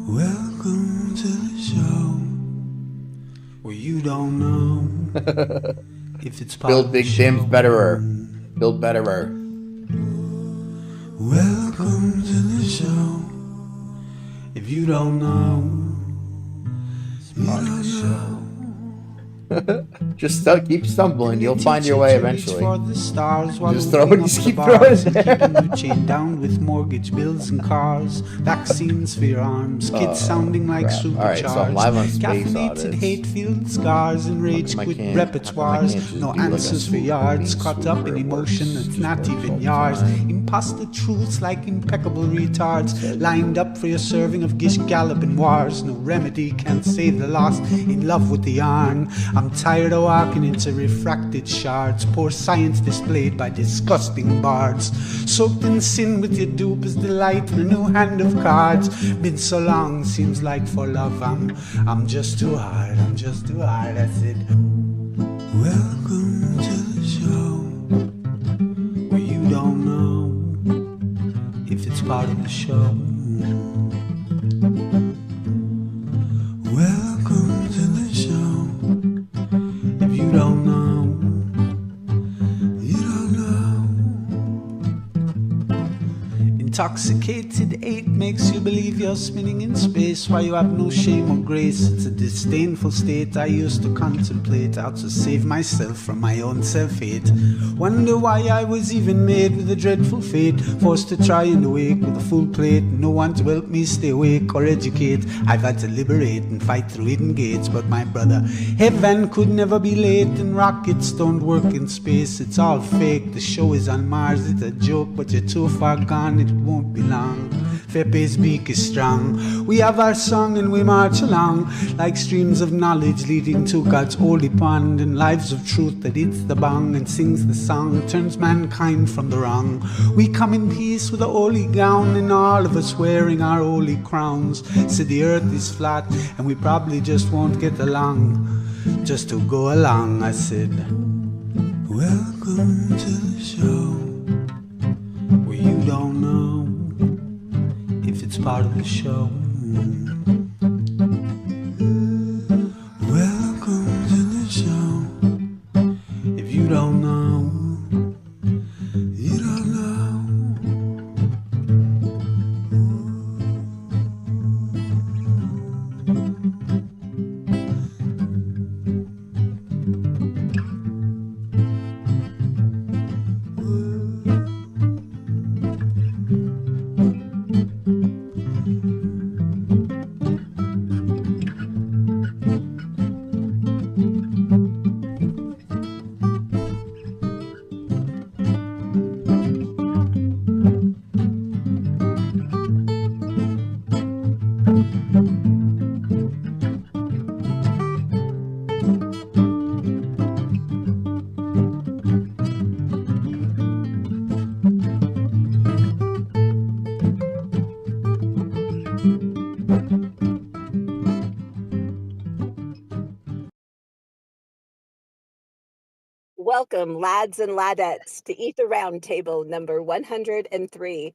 Welcome to the show where you don't know if it's part Build of the big dams show. betterer. Build betterer. Welcome to the show. If you don't know, you don't know. Just keep stumbling. You'll find your way eventually. For the stars while Just throw it. opening Just up keep the throwing bars it. and keeping you chained down with mortgage bills and cars, vaccines for your arms, kids sounding like crap. supercharged. Alright, so I'm live on Space Caffeinated Audits. hate-filled scars and rage come I quit can't- how come I repertoires. can't just No do like a answers for swoop? yards, Being caught up in swooper emotion works. that's Just not works all even the yours. time. Imposter truths like impeccable retards, lined up for your serving of gish galloping wars. No remedy can save the lost, in love with the yarn. I'm tired of walking into refracted shards, poor science displayed by disgusting bards. Soaked in sin with your dupe is delight in a new hand of cards. Been so long, seems like for love I'm just too hard, I'm just too hard, that's it. Welcome to the show where you don't know if it's part of the show. Welcome to the show. If you don't know, you don't know. Intoxicated 8 makes you believe you're spinning in space while you have no shame or grace. It's a disdainful state I used to contemplate how to save myself from my own self-hate. Wonder why I was even made with a dreadful fate, forced to try and awake with a full plate. No one to help me stay awake or educate. I've had to liberate and fight through hidden gates. But my brother, heaven could never be late, and rockets don't work in space. It's all fake, the show is on Mars. It's a joke, but you're too far gone, it won't be long. Fepe's beak is strong. We have our song and we march along like streams of knowledge leading to God's holy pond, and lives of truth that hits the bong and sings the song, turns mankind from the wrong. We come in peace with a holy gown and all of us wearing our holy crowns. So the earth is flat and we probably just won't get along. Just to go along, I said. Welcome to the show where you don't know if it's part of the show. Welcome to the show. If you don't know, you don't know. Welcome, lads and ladettes, to Ether Roundtable number 103,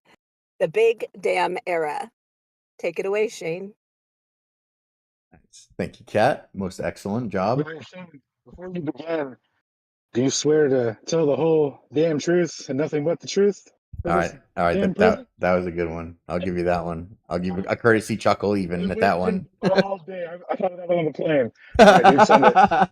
the Big Damn Era. Take it away, Shane. Nice. Thank you, Kat. Most excellent job. Before you begin, do you swear to tell the whole damn truth and nothing but the truth? All right. Damn That was a good one. I'll give you that one. I'll give you a courtesy chuckle even at that one. All day. I thought of that one on the plane. All right, dude, send it.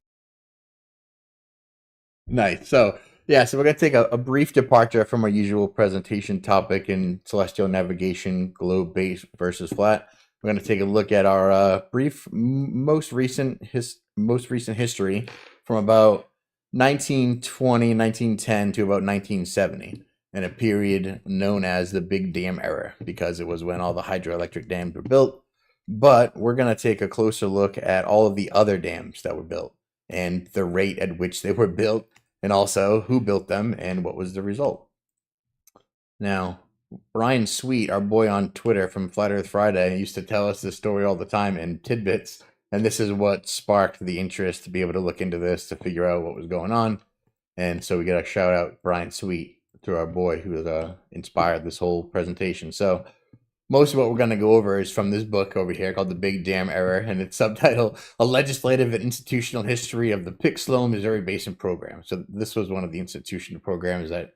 Nice. So we're going to take a brief departure from our usual presentation topic in celestial navigation, globe base versus flat. We're going to take a look at our brief, most recent history from about 1920, 1910 to about 1970, in a period known as the Big Dam Era, because it was when all the hydroelectric dams were built. But we're going to take a closer look at all of the other dams that were built and the rate at which they were built, and also who built them and what was the result. Now, Brian Sweet, our boy on Twitter from Flat Earth Friday, used to tell us this story all the time in tidbits, and this is what sparked the interest to be able to look into this, to figure out what was going on. And so we got to shout out Brian Sweet through our boy who inspired this whole presentation. So most of what we're going to go over is from this book over here called The Big Dam Error, and its subtitle, A Legislative and Institutional History of the Pick-Sloan Missouri Basin Program. So this was one of the institutional programs that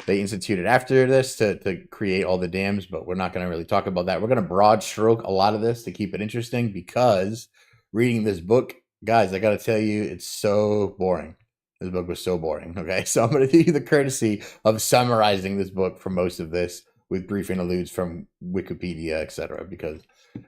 they instituted after this to create all the dams, but we're not going to really talk about that. We're going to broad stroke a lot of this to keep it interesting, because reading this book, guys, I got to tell you, it's so boring. This book was so boring. Okay, so I'm going to do you the courtesy of summarizing this book for most of this with brief interludes from Wikipedia, etc. Because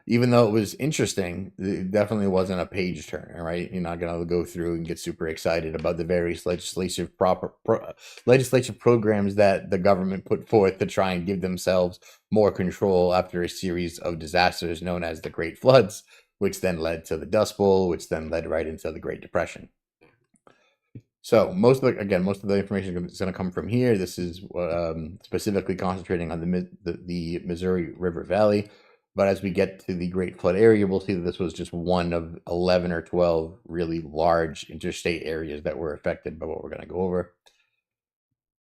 even though it was interesting, it definitely wasn't a page turner, right? You're not going to go through and get super excited about the various legislative programs that the government put forth to try and give themselves more control after a series of disasters known as the Great Floods, which then led to the Dust Bowl, which then led right into the Great Depression. So most of the information is going to come from here. This is specifically concentrating on the Missouri River Valley. But as we get to the Great Flood area, we'll see that this was just one of 11 or 12 really large interstate areas that were affected by what we're going to go over.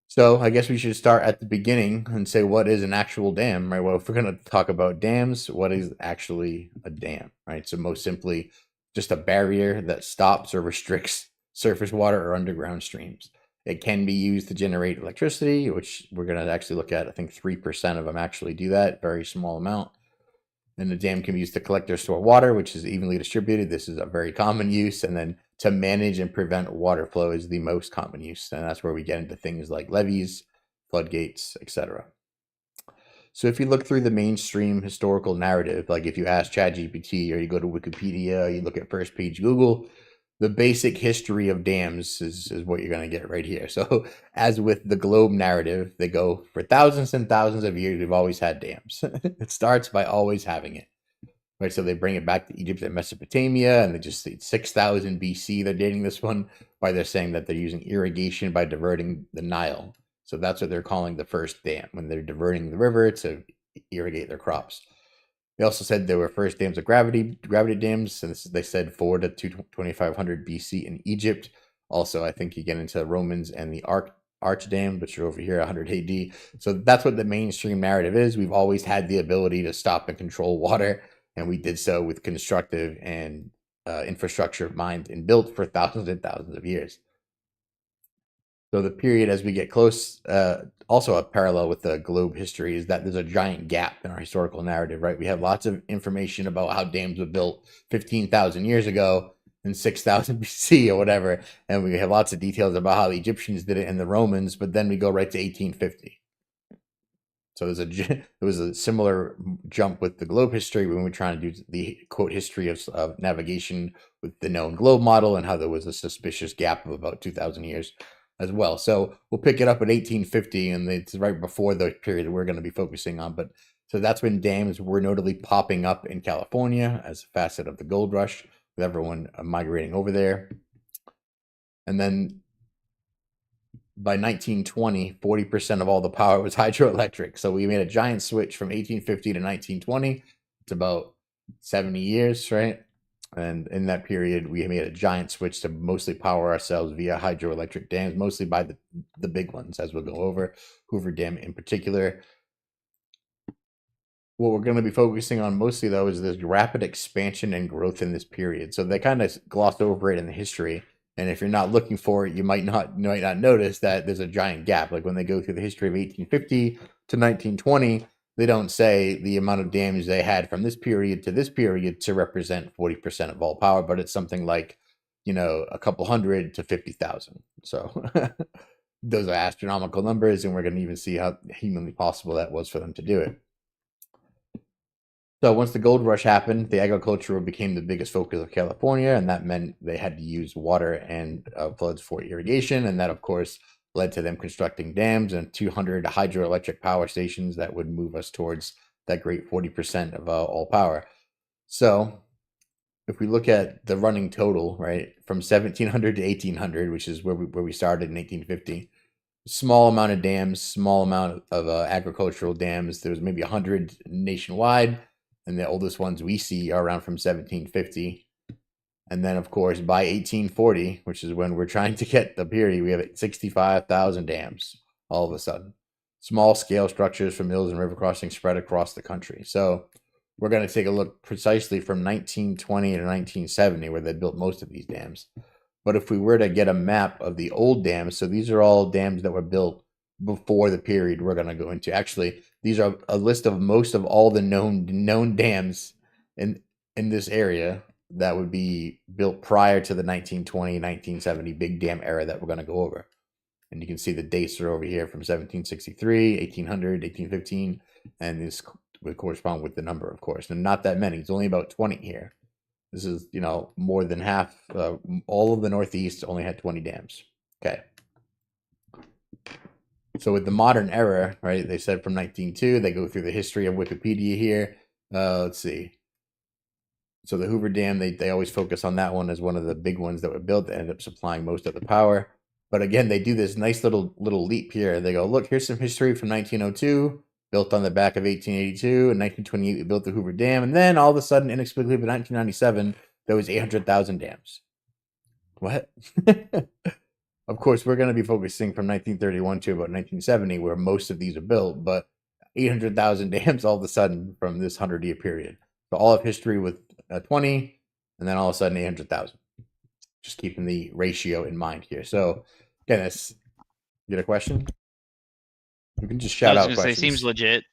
So I guess we should start at the beginning and say, what is an actual dam, right? Well, if we're going to talk about dams, what is actually a dam, right? So most simply, just a barrier that stops or restricts surface water or underground streams. It can be used to generate electricity, which we're going to actually look at. I think 3% of them actually do that, very small amount. And the dam can be used to collect or store water, which is evenly distributed. This is a very common use. And then to manage and prevent water flow is the most common use. And that's where we get into things like levees, floodgates, etc. So if you look through the mainstream historical narrative, like if you ask ChatGPT or you go to Wikipedia, you look at first page Google, the basic history of dams is what you're going to get right here. So as with the globe narrative, they go for thousands and thousands of years, we've always had dams. It starts by always having it. Right, so they bring it back to Egypt and Mesopotamia, and they just say 6,000 BC. They're dating this one by they're saying that they're using irrigation by diverting the Nile. So that's what they're calling the first dam, when they're diverting the river to irrigate their crops. They also said there were first dams of gravity dams, and they said 4 to 2500 BC in Egypt. Also, I think you get into Romans and the Arch Dam, which are over here 100 AD. So that's what the mainstream narrative is. We've always had the ability to stop and control water, and we did so with constructive and infrastructure mined and built for thousands and thousands of years. So the period as we get close, also a parallel with the globe history, is that there's a giant gap in our historical narrative, right? We have lots of information about how dams were built 15,000 years ago in 6,000 BC or whatever, and we have lots of details about how the Egyptians did it and the Romans, but then we go right to 1850. So there was a similar jump with the globe history when we're trying to do the quote history of navigation with the known globe model, and how there was a suspicious gap of about 2,000 years as well. So we'll pick it up at 1850, and it's right before the period we're going to be focusing on. But so that's when dams were notably popping up in California as a facet of the gold rush, with everyone migrating over there. And then by 1920, 40% of all the power was hydroelectric. So we made a giant switch from 1850 to 1920. It's about 70 years, right? And in that period, we made a giant switch to mostly power ourselves via hydroelectric dams, mostly by the big ones, as we'll go over, Hoover Dam in particular. What we're going to be focusing on mostly, though, is this rapid expansion and growth in this period. So they kind of glossed over it in the history. And if you're not looking for it, you might not notice that there's a giant gap. Like when they go through the history of 1850 to 1920, they don't say the amount of dams they had from this period to represent 40% of all power, but it's something like, a couple hundred to 50,000. So those are astronomical numbers, and we're going to even see how humanly possible that was for them to do it. So once the gold rush happened, the agriculture became the biggest focus of California, and that meant they had to use water and floods for irrigation, and that, of course, led to them constructing dams and 200 hydroelectric power stations that would move us towards that great 40% of all power. So if we look at the running total, right, from 1700 to 1800, which is where we started in 1850, small amount of dams, small amount of agricultural dams. There was maybe 100 nationwide, and the oldest ones we see are around from 1750. And then, of course, by 1840, which is when we're trying to get the period, we have 65,000 dams all of a sudden. small scale structures for mills and river crossings spread across the country. So we're going to take a look precisely from 1920 to 1970, where they built most of these dams. But if we were to get a map of the old dams, so these are all dams that were built before the period we're going to go into. Actually, these are a list of most of all the known dams in this area that would be built prior to the 1920, 1970 big dam era that we're going to go over. And you can see the dates are over here from 1763, 1800, 1815, and this would correspond with the number, of course. And not that many. It's only about 20 here. This is, more than half. All of the Northeast only had 20 dams. Okay. So with the modern era, right, they said from 1902, they go through the history of Wikipedia here. Let's see. So the Hoover Dam, they always focus on that one as one of the big ones that were built that ended up supplying most of the power. But again, they do this nice little leap here. They go, look, here's some history from 1902, built on the back of 1882. In 1928, we built the Hoover Dam. And then all of a sudden, inexplicably, by 1997, there was 800,000 dams. What? Of course, we're going to be focusing from 1931 to about 1970, where most of these are built, but 800,000 dams all of a sudden from this 100-year period. So all of history with 20, and then all of a sudden 800,000. Just keeping the ratio in mind here. So, Dennis, you get a question? You can just shout out questions. Seems legit.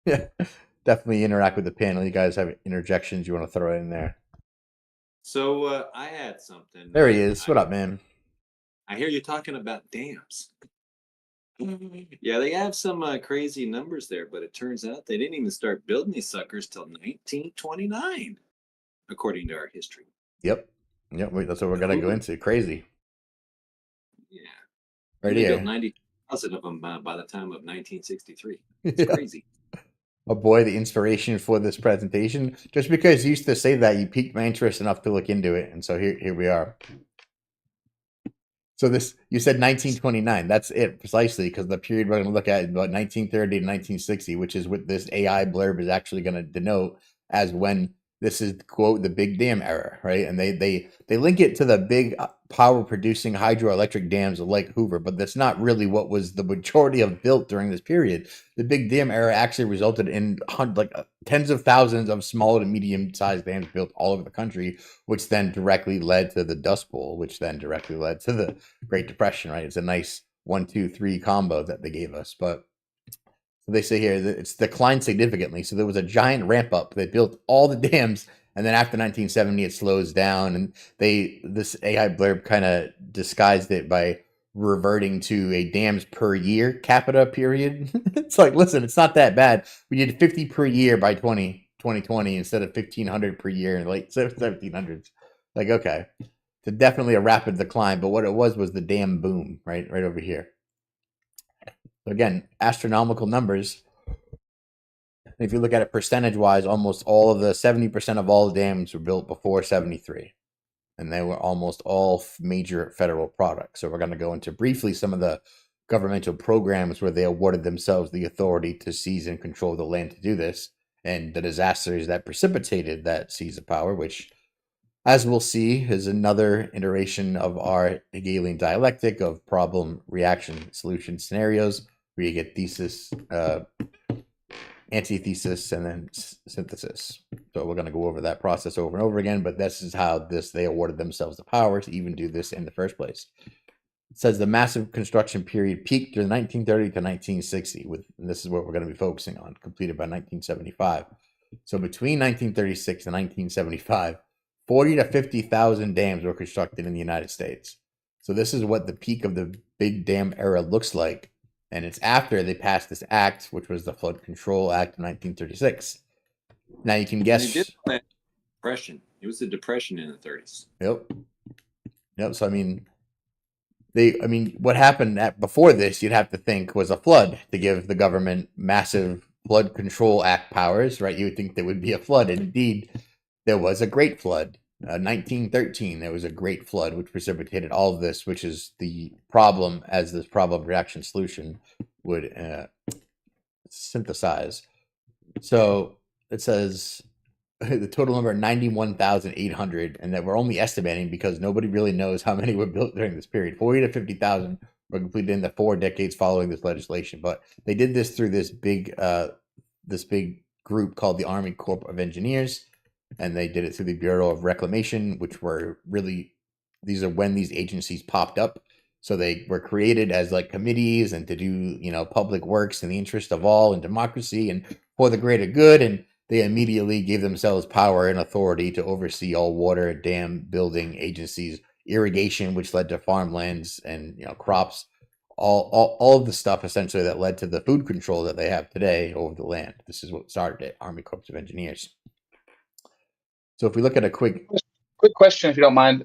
Yeah, definitely interact with the panel. You guys have interjections you want to throw in there? So I had something. There he is. What up, man? I hear you talking about dams. Yeah, they have some crazy numbers there, but it turns out they didn't even start building these suckers till 1929, according to our history. Yep, that's what we're gonna go into. Crazy. Yeah. Right they here. built 90,000 of them by the time of 1963. It's crazy. Oh boy, the inspiration for this presentation. Just because you used to say that, you piqued my interest enough to look into it, and so here we are. So this, you said 1929. That's it precisely, because the period we're going to look at is about 1930 to 1960, which is what this AI blurb is actually going to denote as when this is, quote, the big dam era, right? And they link it to the big power producing hydroelectric dams like Hoover, but that's not really what was the majority of built during this period. The big dam era actually resulted in tens of thousands of small to medium sized dams built all over the country, which then directly led to the Dust Bowl, which then directly led to the Great Depression, right? It's a nice 1, 2, 3 combo that they gave us. But they say here that it's declined significantly. So there was a giant ramp up. They built all the dams, and then after 1970, it slows down. And this AI blurb kind of disguised it by reverting to a dams per year capita period. It's like, listen, it's not that bad. We did 50 per year by 2020 instead of 1,500 per year in the late 1700s. Like, okay, so definitely a rapid decline. But what it was the dam boom, right over here. Again, astronomical numbers. If you look at it percentage-wise, almost all of the 70% of all dams were built before 73. And they were almost all major federal products. So we're going to go into briefly some of the governmental programs where they awarded themselves the authority to seize and control the land to do this, and the disasters that precipitated that seize of power, which, as we'll see, is another iteration of our Hegelian dialectic of problem, reaction, solution scenarios, where you get thesis, antithesis, and then synthesis. So we're going to go over that process over and over again, but this is how they awarded themselves the power to even do this in the first place. It says the massive construction period peaked during 1930 to 1960, and this is what we're going to be focusing on, completed by 1975. So between 1936 and 1975, 40 to 50,000 dams were constructed in the United States. So this is what the peak of the big dam era looks like. And it's after they passed this act, which was the Flood Control Act of 1936. Now you can guess. They did that depression. It was the depression in the 30s. Yep. So what happened before this, you'd have to think, was a flood to give the government massive Flood Control Act powers, right? You would think there would be a flood. And indeed, there was a great flood. 1913, there was a great flood which precipitated all of this, which is the problem, as this problem reaction solution would synthesize. So it says the total number 91,800, and that we're only estimating because nobody really knows how many were built during this period. 40 to 50,000 were completed in the 4 decades following this legislation. But they did this through this big group called the Army Corps of Engineers, and they did it through the Bureau of Reclamation, which were really, these are when these agencies popped up. So they were created as like committees and to do, public works in the interest of all and democracy and for the greater good. And they immediately gave themselves power and authority to oversee all water, dam building agencies, irrigation, which led to farmlands and crops, all of the stuff essentially that led to the food control that they have today over the land. This is what started it, Army Corps of Engineers. So if we look at a quick question, if you don't mind,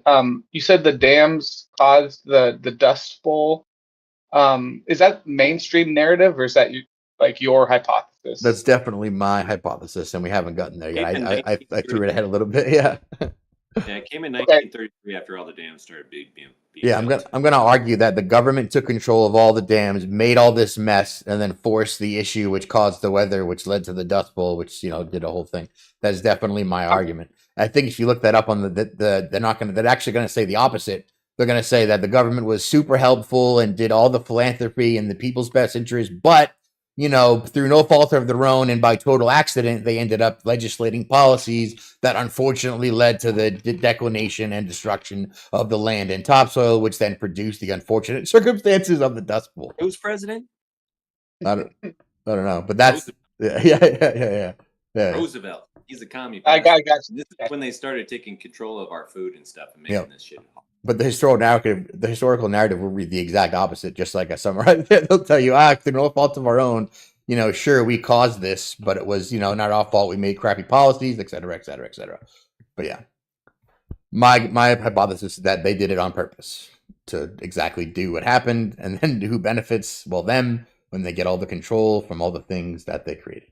you said the dams caused the Dust Bowl. Is that mainstream narrative, or is that your hypothesis? That's definitely my hypothesis, and we haven't gotten there yet. I threw it ahead a little bit. Yeah. Yeah, it came in 1933 after all the dams started being yeah, built. I'm gonna argue that the government took control of all the dams, made all this mess, and then forced the issue, which caused the weather, which led to the Dust Bowl, which did a whole thing. That's definitely my argument. I think if you look that up on they're actually gonna say the opposite. They're gonna say that the government was super helpful and did all the philanthropy in the people's best interest, but through no fault of their own and by total accident, they ended up legislating policies that unfortunately led to the declination and destruction of the land and topsoil, which then produced the unfortunate circumstances of the Dust Bowl. Who's president? I don't know, but that's yeah. Roosevelt. He's a commie. I got you. This is when they started taking control of our food and stuff and making this shit. But the historical narrative will read the exact opposite, just like I summarized it. They'll tell you, through no fault of our own, sure, we caused this, but it was, not our fault. We made crappy policies, et cetera, et cetera, et cetera. But yeah, my hypothesis is that they did it on purpose to exactly do what happened. And then who benefits? Well, them, when they get all the control from all the things that they created.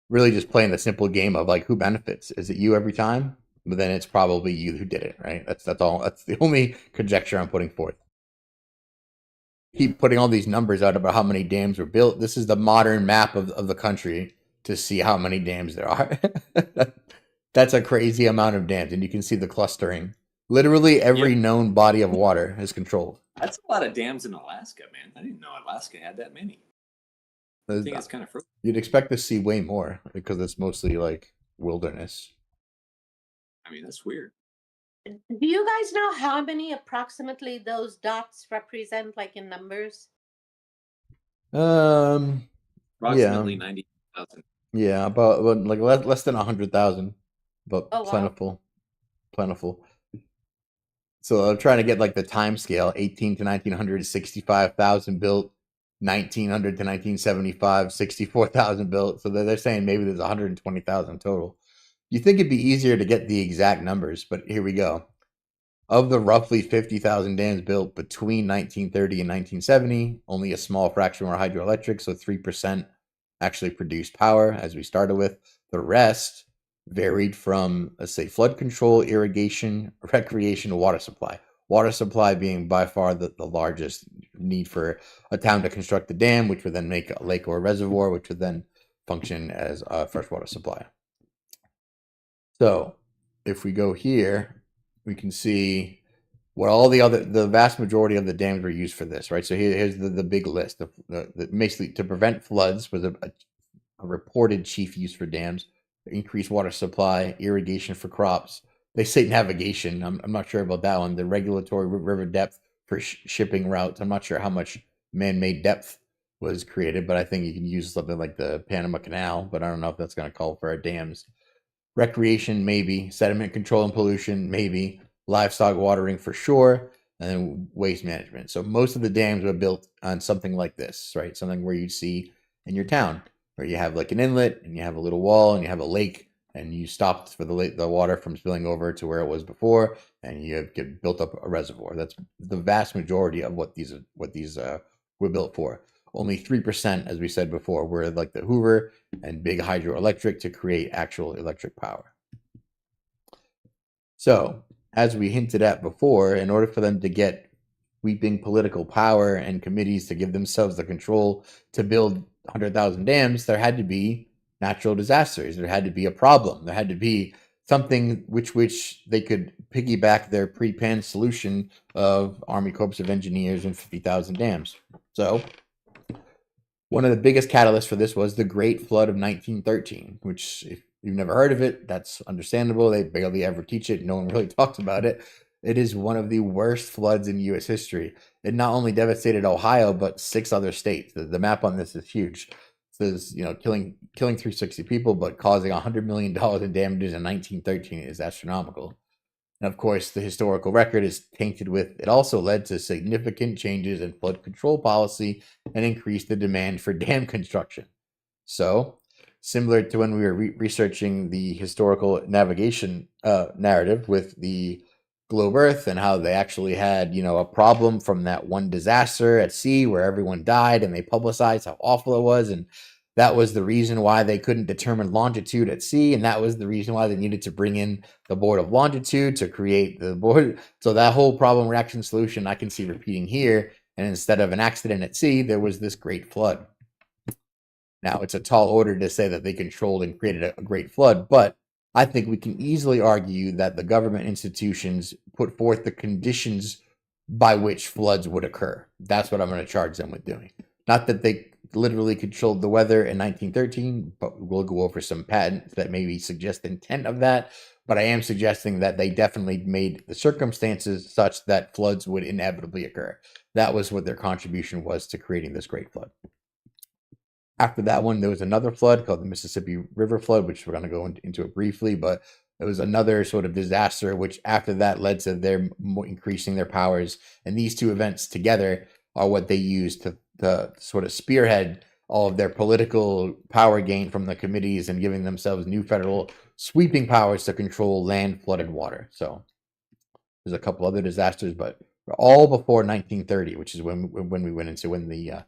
Really just playing the simple game of who benefits? Is it you every time? But then it's probably you who did it, right? That's all. That's the only conjecture I'm putting forth. Keep putting all these numbers out about how many dams were built. This is the modern map of the country to see how many dams there are. That's a crazy amount of dams, and you can see the clustering. Literally every known body of water is controlled. That's a lot of dams in Alaska, man. I didn't know Alaska had that many. I think it's kind of fruitful. You'd expect to see way more because it's mostly wilderness. I mean, that's weird. Do you guys know how many approximately those dots represent, in numbers? Approximately 90,000. Yeah, about less than 100,000, but plentiful. So I'm trying to get the time scale: 18 to 1900, 65,000 built. 1900 to 1975, 64,000 built. So they're saying maybe there's 120,000 total. You think it'd be easier to get the exact numbers, but here we go. Of the roughly 50,000 dams built between 1930 and 1970, only a small fraction were hydroelectric, so 3% actually produced power, as we started with. The rest varied from, let's say, flood control, irrigation, recreation, water supply. Water supply being by far the largest need for a town to construct the dam, which would then make a lake or a reservoir, which would then function as a freshwater supply. So if we go here, we can see what all the vast majority of the dams were used for this, right? So here's the big list of basically to prevent floods was a reported chief use for dams, increase water supply, irrigation for crops. They say navigation. I'm not sure about that one. The regulatory river depth for shipping routes. I'm not sure how much man-made depth was created, but I think you can use something like the Panama Canal, but I don't know if that's going to call for our dams. Recreation, maybe. Sediment control and pollution, maybe. Livestock watering for sure, and then waste management. So most of the dams were built on something like this, right? Something where you see in your town, where you have an inlet, and you have a little wall, and you have a lake, and you stopped for the water from spilling over to where it was before, and you get built up a reservoir. That's the vast majority of what these were built for. Only 3%, as we said before, were like the Hoover and big hydroelectric to create actual electric power. So, as we hinted at before, in order for them to get sweeping political power and committees to give themselves the control to build 100,000 dams, there had to be natural disasters. There had to be a problem. There had to be something which they could piggyback their pre-pan solution of Army Corps of Engineers and 50,000 dams. So one of the biggest catalysts for this was the Great Flood of 1913, which, if you've never heard of it, that's understandable. They barely ever teach it. No one really talks about it. It is one of the worst floods in U.S. history. It not only devastated Ohio, but 6 other states. The map on this is huge. It says, killing 360 people, but causing $100 million in damages in 1913 is astronomical. And of course, the historical record is tainted with it also led to significant changes in flood control policy and increased the demand for dam construction. So, similar to when we were researching the historical navigation narrative with the Globe Earth and how they actually had, a problem from that one disaster at sea where everyone died and they publicized how awful it was. And that was the reason why they couldn't determine longitude at sea. And that was the reason why they needed to bring in the Board of Longitude to create the board. So that whole problem reaction solution I can see repeating here. And instead of an accident at sea, there was this great flood. Now, it's a tall order to say that they controlled and created a great flood, but I think we can easily argue that the government institutions put forth the conditions by which floods would occur. That's what I'm going to charge them with doing. Not that they literally controlled the weather in 1913, but we'll go over some patents that maybe suggest the intent of that. But I am suggesting that they definitely made the circumstances such that floods would inevitably occur. That was what their contribution was to creating this great flood. After that one, there was another flood called the Mississippi River flood, which we're going to go into it briefly, but it was another sort of disaster, which after that led to their increasing their powers. And these two events together are what they used to sort of spearhead all of their political power gain from the committees and giving themselves new federal sweeping powers to control land flooded water. So there's a couple other disasters, but all before 1930, which is when we went into when the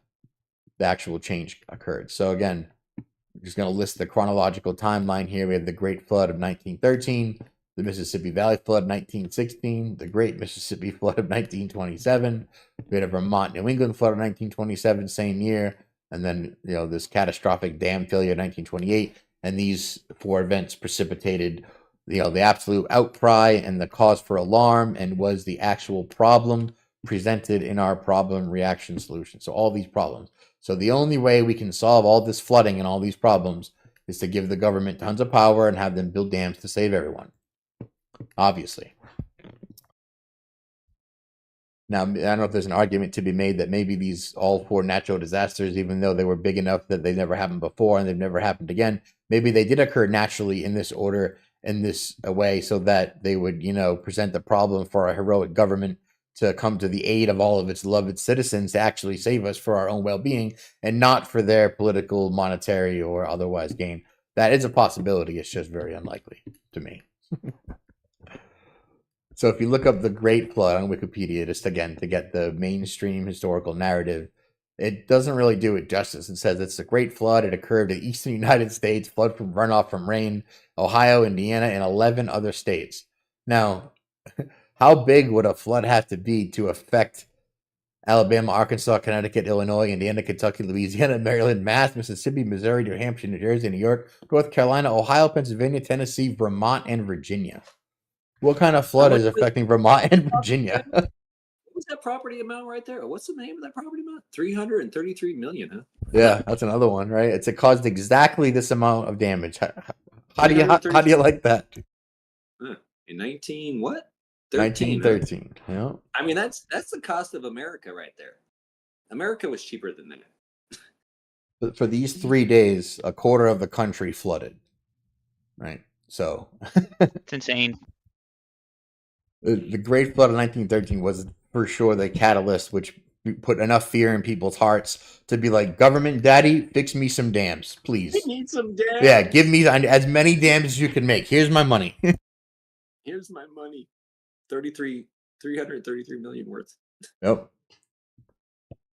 actual change occurred. So again, I'm just going to list the chronological timeline here. We have the Great Flood of 1913, the Mississippi Valley Flood 1916, the Great Mississippi Flood of 1927, we had a Vermont New England Flood of 1927, same year, and then this catastrophic dam failure of 1928. And these 4 events precipitated the absolute outcry and the cause for alarm, and was the actual problem presented in our problem reaction solution. So all these problems. So the only way we can solve all this flooding and all these problems is to give the government tons of power and have them build dams to save everyone. Obviously. Now, I don't know if there's an argument to be made that maybe these all 4 natural disasters, even though they were big enough that they never happened before and they've never happened again, maybe they did occur naturally in this order, in this way, so that they would, present the problem for a heroic government to come to the aid of all of its beloved citizens to actually save us for our own well-being and not for their political, monetary, or otherwise gain. That is a possibility. It's just very unlikely to me. So if you look up the Great Flood on Wikipedia, just again, to get the mainstream historical narrative, it doesn't really do it justice. It says it's a great flood. It occurred in the eastern United States, flood from runoff from rain, Ohio, Indiana, and 11 other states. Now, how big would a flood have to be to affect Alabama, Arkansas, Connecticut, Illinois, Indiana, Kentucky, Louisiana, Maryland, Mass, Mississippi, Missouri, New Hampshire, New Jersey, New York, North Carolina, Ohio, Pennsylvania, Tennessee, Vermont, and Virginia? What kind of flood is affecting Vermont and Virginia? What's that property amount right there? What's the name of that property amount? 333 million, huh? Yeah, that's another one, right? It caused exactly this amount of damage. How do you like that? In 19 what? 1913. Yeah. I mean, that's the cost of America right there. America was cheaper than that. But for these 3 days, a quarter of the country flooded. Right. So it's insane. The Great Flood of 1913 was for sure the catalyst which put enough fear in people's hearts to be like, government daddy, fix me some dams, please. We need some dams. Yeah, give me as many dams as you can make. Here's my money. Here's my money. 333 million worth. Yep.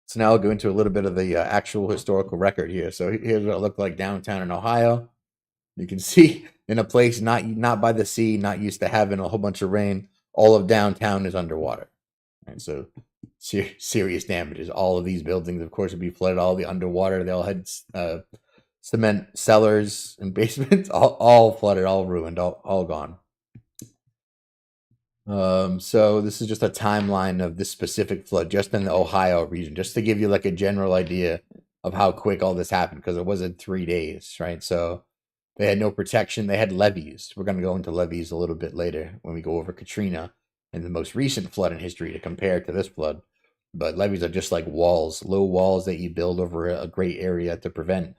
So now I'll go into a little bit of the actual historical record here. So here's what it looked like downtown in Ohio. You can see in a place not by the sea, not used to having a whole bunch of rain, all of downtown is underwater. And so serious damages. All of these buildings, of course, would be flooded, all the underwater. They all had cement cellars and basements, all flooded, all ruined, all gone. So this is just a timeline of this specific flood just in the Ohio region, just to give you like a general idea of how quick all this happened, because it wasn't 3 days, right? So they had no protection. They had levees. We're going to go into levees a little bit later when we go over Katrina and the most recent flood in history to compare to this flood. But levees are just like walls, low walls that you build over a great area to prevent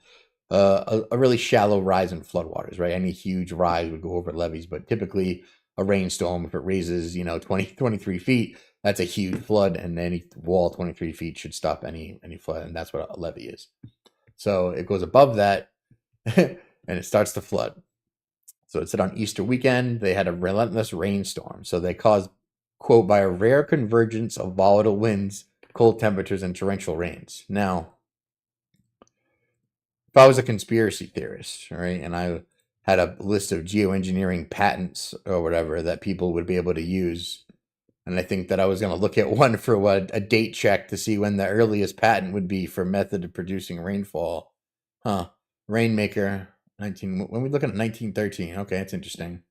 a really shallow rise in floodwaters, right? Any huge rise would go over levees, but typically a rainstorm, if it raises, 23 feet, that's a huge flood, and any wall 23 feet should stop any flood, and that's what a levee is. So it goes above that, and it starts to flood. So it said on Easter weekend, they had a relentless rainstorm. So they caused, quote, by a rare convergence of volatile winds, cold temperatures, and torrential rains. Now, if I was a conspiracy theorist, right, and I had a list of geoengineering patents or whatever that people would be able to use, and I think that I was going to look at one for a date check to see when the earliest patent would be for method of producing rainfall. Rainmaker, when we looking at 1913. Okay, that's interesting.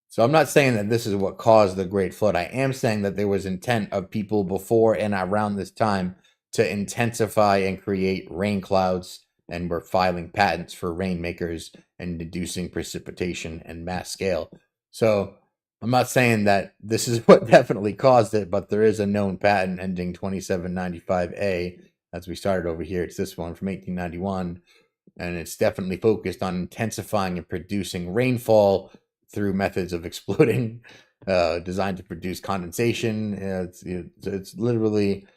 So I'm not saying that this is what caused the Great Flood. I am saying that there was intent of people before and around this time to intensify and create rain clouds, and were filing patents for rainmakers and deducing precipitation and mass scale. So I'm not saying that this is what definitely caused it, but there is a known patent ending 2795A, as we started over here. It's this one from 1891, and it's definitely focused on intensifying and producing rainfall through methods of exploding, designed to produce condensation. It's literally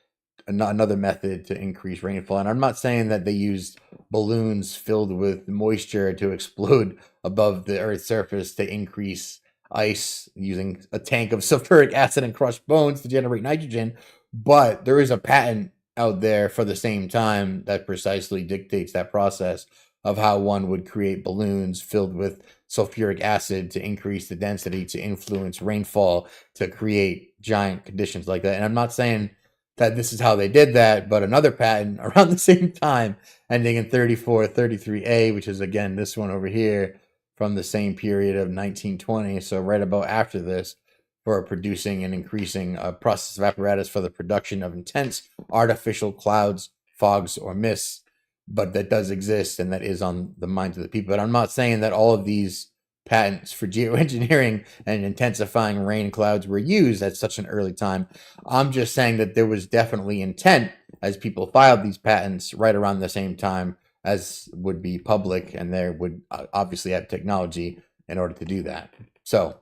another method to increase rainfall. And I'm not saying that they used balloons filled with moisture to explode above the Earth's surface to increase ice using a tank of sulfuric acid and crushed bones to generate nitrogen, but there is a patent out there for the same time that precisely dictates that process of how one would create balloons filled with sulfuric acid to increase the density, to influence rainfall, to create giant conditions like that. And I'm not saying that this is how they did that, but another patent around the same time, ending in 3433A, which is again this one over here from the same period of 1920, so right about after this, for producing and increasing a process of apparatus for the production of intense artificial clouds, fogs, or mists. But that does exist, and that is on the minds of the people. But I'm not saying that all of these patents for geoengineering and intensifying rain clouds were used at such an early time. I'm just saying that there was definitely intent as people filed these patents right around the same time as would be public, and they would obviously have technology in order to do that. So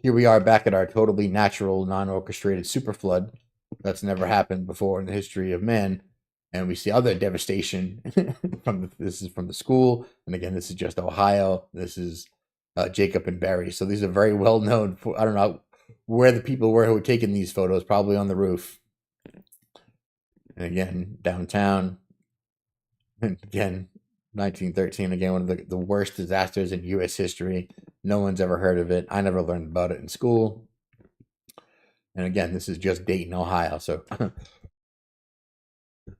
here we are back at our totally natural, non-orchestrated superflood that's never happened before in the history of man. And we see other devastation this is from the school. And again, this is just Ohio. This is Jacob and Barry. So these are very well known. I don't know where the people were who were taking these photos, probably on the roof. And again, downtown. And again, 1913, again, one of the worst disasters in U.S. history. No one's ever heard of it. I never learned about it in school. And again, this is just Dayton, Ohio. So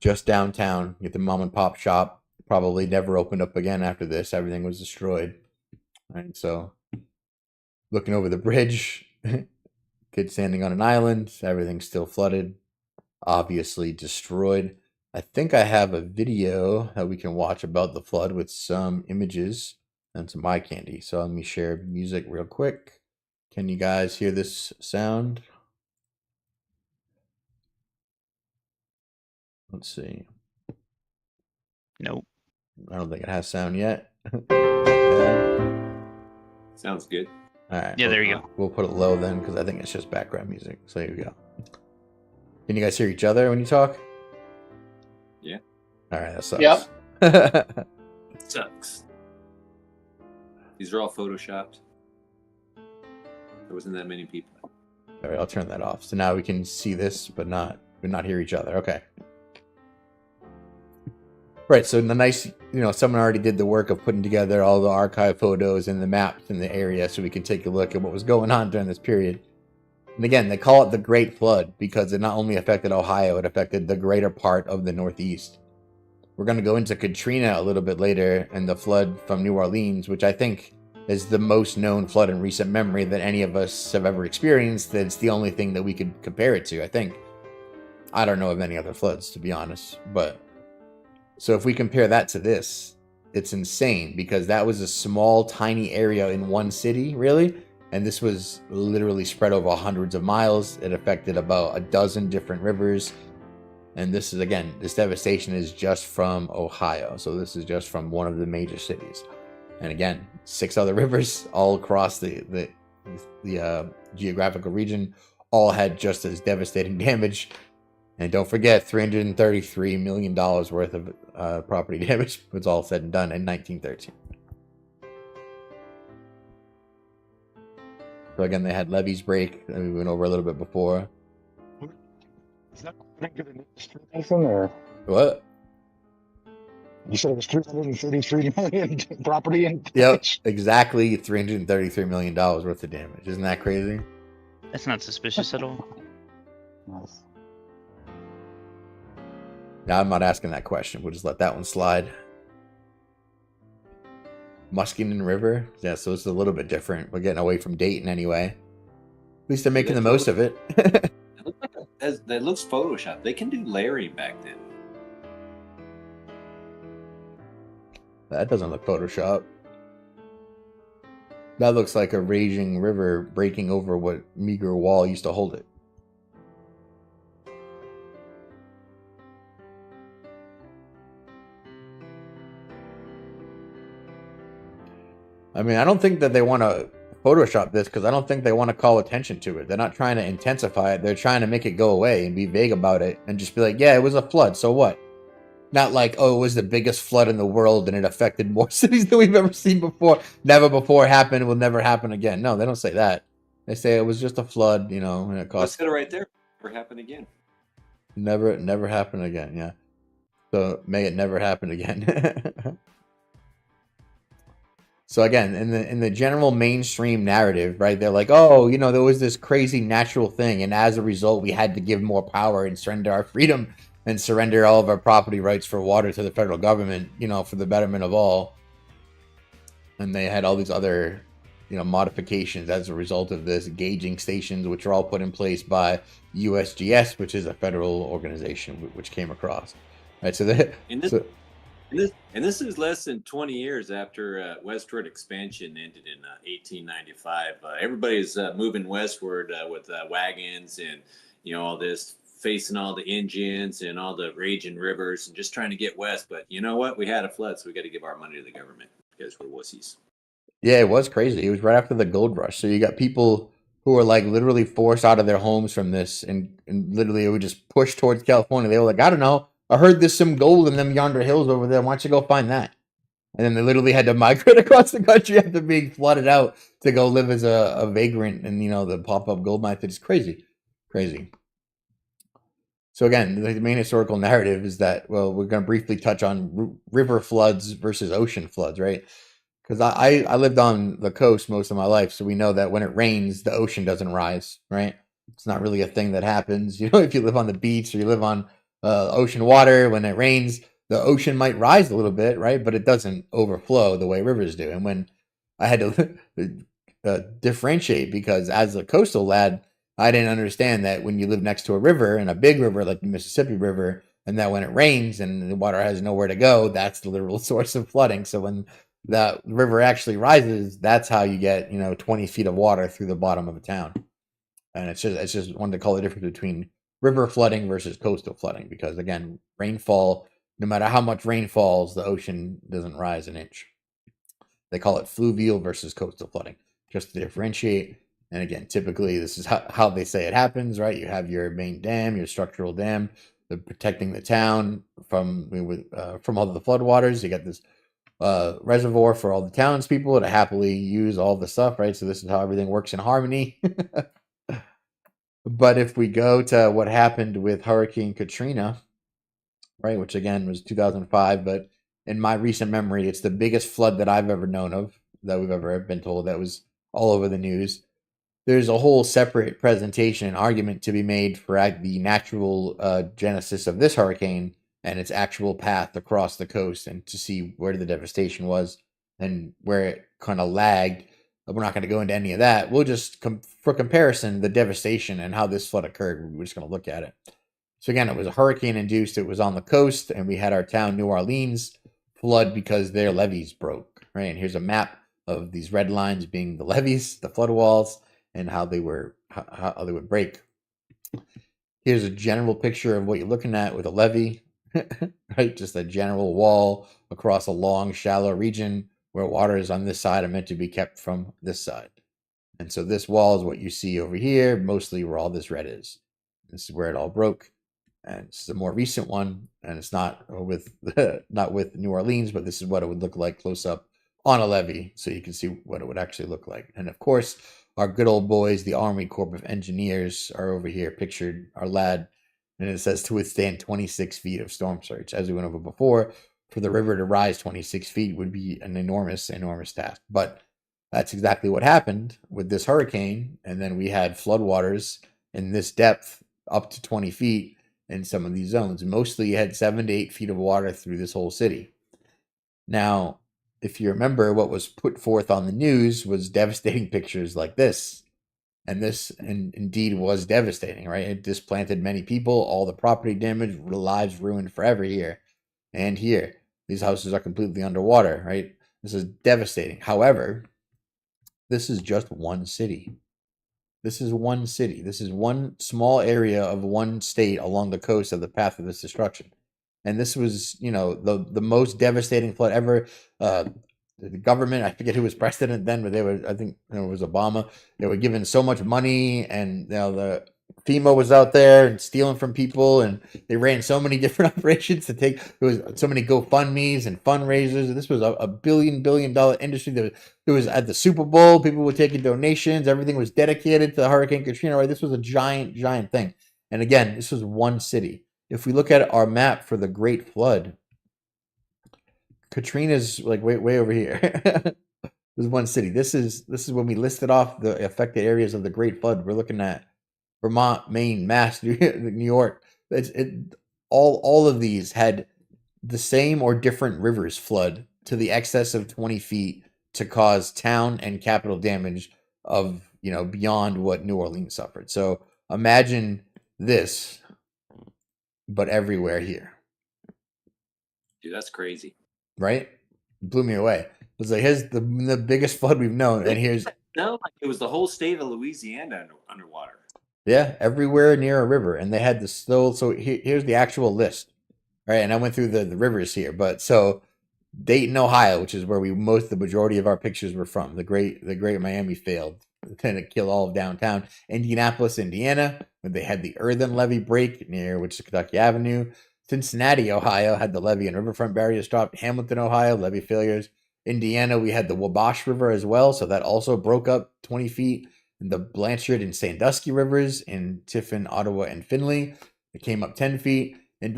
just downtown, get the mom and pop shop. Probably never opened up again after this. Everything was destroyed. Right, so looking over the bridge, kid standing on an island. Everything's still flooded, obviously destroyed. I think I have a video that we can watch about the flood with some images and some eye candy. So let me share music real quick. Can you guys hear this sound? Let's see. Nope. I don't think it has sound yet. Yeah. Sounds good. All right. Yeah, there you go. We'll put it low then, because I think it's just background music. So here we go. Can you guys hear each other when you talk? Yeah. All right, that sucks. Yep. Sucks. These are all photoshopped. There wasn't that many people. All right, I'll turn that off. So now we can see this, but not hear each other. Okay. Right, so the nice, someone already did the work of putting together all the archive photos and the maps in the area so we can take a look at what was going on during this period. And again, they call it the Great Flood because it not only affected Ohio, it affected the greater part of the Northeast. We're going to go into Katrina a little bit later and the flood from New Orleans, which I think is the most known flood in recent memory that any of us have ever experienced. That's the only thing that we could compare it to, I think. I don't know of any other floods, to be honest. But so if we compare that to this, it's insane, because that was a small, tiny area in one city, really. And this was literally spread over hundreds of miles. It affected about a dozen different rivers. And this is, again, this devastation is just from Ohio. So this is just from one of the major cities. And again, 6 other rivers all across the geographical region all had just as devastating damage. And don't forget, $333 million worth of property damage was all said and done in 1913. So again, they had levees break that we went over a little bit before. Is that Nathan, or What? you said it was 333 million property and Yep, exactly $333 million worth of damage. Isn't that crazy? That's not suspicious at all. Nice. Now, I'm not asking that question. We'll just let that one slide. Muskingum River. Yeah, so it's a little bit different. We're getting away from Dayton anyway. At least they're making the most of it. That looks Photoshopped. They can do layering back then. That doesn't look Photoshop. That looks like a raging river breaking over what meager wall used to hold it. I mean, I don't think that they want to Photoshop this, because I don't think they want to call attention to it. They're not trying to intensify it. They're trying to make it go away and be vague about it and just be like, yeah, it was a flood, so what? Not like, oh, it was the biggest flood in the world and it affected more cities than we've ever seen before. Never before happened, will never happen again. No, they don't say that. They say it was just a flood, you know, and it Let's cost... get it right there. Never happen again. Never happen again, yeah. So may it never happen again. So again, in the general mainstream narrative, right, they're like, oh, you know, there was this crazy natural thing, and as a result, we had to give more power and surrender our freedom and surrender all of our property rights for water to the federal government, you know, for the betterment of all. And they had all these other, you know, modifications as a result of this, gauging stations, which are all put in place by USGS, which is a federal organization which came across, right? So that And this is less than 20 years after westward expansion ended in 1895. Everybody's moving westward with wagons and, you know, all this, facing all the engines and all the raging rivers and just trying to get west. But you know what? We had a flood, so we got to give our money to the government because we're wussies. Yeah, it was crazy. It was right after the gold rush. So you got people who were like literally forced out of their homes from this, and literally it would just push towards California. They were like, I don't know, I heard there's some gold in them yonder hills over there. Why don't you go find that? And then they literally had to migrate across the country after being flooded out to go live as a vagrant in, you know, the pop-up gold mine. It's crazy. Crazy. So again, the main historical narrative is that, well, we're going to briefly touch on river floods versus ocean floods, right? Because I lived on the coast most of my life, so we know that when it rains, the ocean doesn't rise, right? It's not really a thing that happens. You know, if you live on the beach or you live on ocean water, when it rains, the ocean might rise a little bit, right? But it doesn't overflow the way rivers do. And when I had to differentiate, because as a coastal lad, I didn't understand that when you live next to a river, and a big river like the Mississippi River, and that when it rains and the water has nowhere to go, that's the literal source of flooding. So when that river actually rises, that's how you get, you know, 20 feet of water through the bottom of a town. And it's just wanted to call the difference between river flooding versus coastal flooding, because again, rainfall, no matter how much rain falls, the ocean doesn't rise an inch. They call it fluvial versus coastal flooding, just to differentiate. And again, typically this is how they say it happens, right? You have your main dam, your structural dam, they're protecting the town from all of the floodwaters. You got this reservoir for all the townspeople to happily use all the stuff, right? So this is how everything works in harmony. But if we go to what happened with Hurricane Katrina, right, which again was 2005, but in my recent memory, it's the biggest flood that I've ever known of, that we've ever been told, that was all over the news. There's a whole separate presentation and argument to be made for the natural genesis of this hurricane and its actual path across the coast, and to see where the devastation was and where it kind of lagged. We're not going to go into any of that. We'll just, for comparison, the devastation and how this flood occurred, we're just going to look at it. So again, it was a hurricane induced. It was on the coast, and we had our town, New Orleans, flood because their levees broke, right? And here's a map of these red lines being the levees, the flood walls, and how they would break. Here's a general picture of what you're looking at with a levee, right? Just a general wall across a long, shallow region where water is on this side and meant to be kept from this side. And so this wall is what you see over here, mostly where all this red is. This is where it all broke. And this is a more recent one, and it's not with not with New Orleans, but this is what it would look like close up on a levee, so you can see what it would actually look like. And of course, our good old boys, the Army Corps of Engineers, are over here pictured, our lad, and it says to withstand 26 feet of storm surge. As we went over before, for the river to rise 26 feet would be an enormous, enormous task. But that's exactly what happened with this hurricane, and then we had floodwaters in this depth up to 20 feet in some of these zones. Mostly you had 7 to 8 feet of water through this whole city. Now, if you remember, what was put forth on the news was devastating pictures like this. And this indeed was devastating, right? It displanted many people, all the property damage, lives ruined forever here. And here, these houses are completely underwater, right? This is devastating. However, this is just one city. This is one city. This is one small area of one state along the coast of the path of this destruction. And this was, the most devastating flood ever. The government, I forget who was president then, but I think it was Obama. They were given so much money, and the FEMA was out there and stealing from people, and they ran so many different operations there was so many GoFundMe's and fundraisers. And this was a billion dollar industry. It was at the Super Bowl. People were taking donations. Everything was dedicated to Hurricane Katrina. Right? This was a giant thing. And again, this was one city. If we look at our map for the Great Flood, Katrina's like way over here. This is one city. This is when we listed off the affected areas of the Great Flood. We're looking at Vermont, Maine, Mass, New York. All of these had the same or different rivers flood to the excess of 20 feet to cause town and capital damage of beyond what New Orleans suffered. So imagine this, but everywhere here. Dude, that's crazy. Right? It blew me away. It was like, here's the biggest flood we've known, and here's like it was the whole state of Louisiana underwater. Yeah, everywhere near a river, and they had the still. So here's the actual list, right? And I went through the rivers here, but so Dayton, Ohio, which is where the majority of our pictures were from. The great Miami failed, trying to kill all of downtown. Indianapolis, Indiana, when they had the earthen levee break near which is Kentucky Avenue. Cincinnati, Ohio, had the levee and riverfront barriers dropped. Hamilton, Ohio, levee failures. Indiana, we had the Wabash River as well, so that also broke up 20 feet. And the Blanchard and Sandusky rivers in Tiffin, Ottawa, and Findlay, it came up 10 feet. And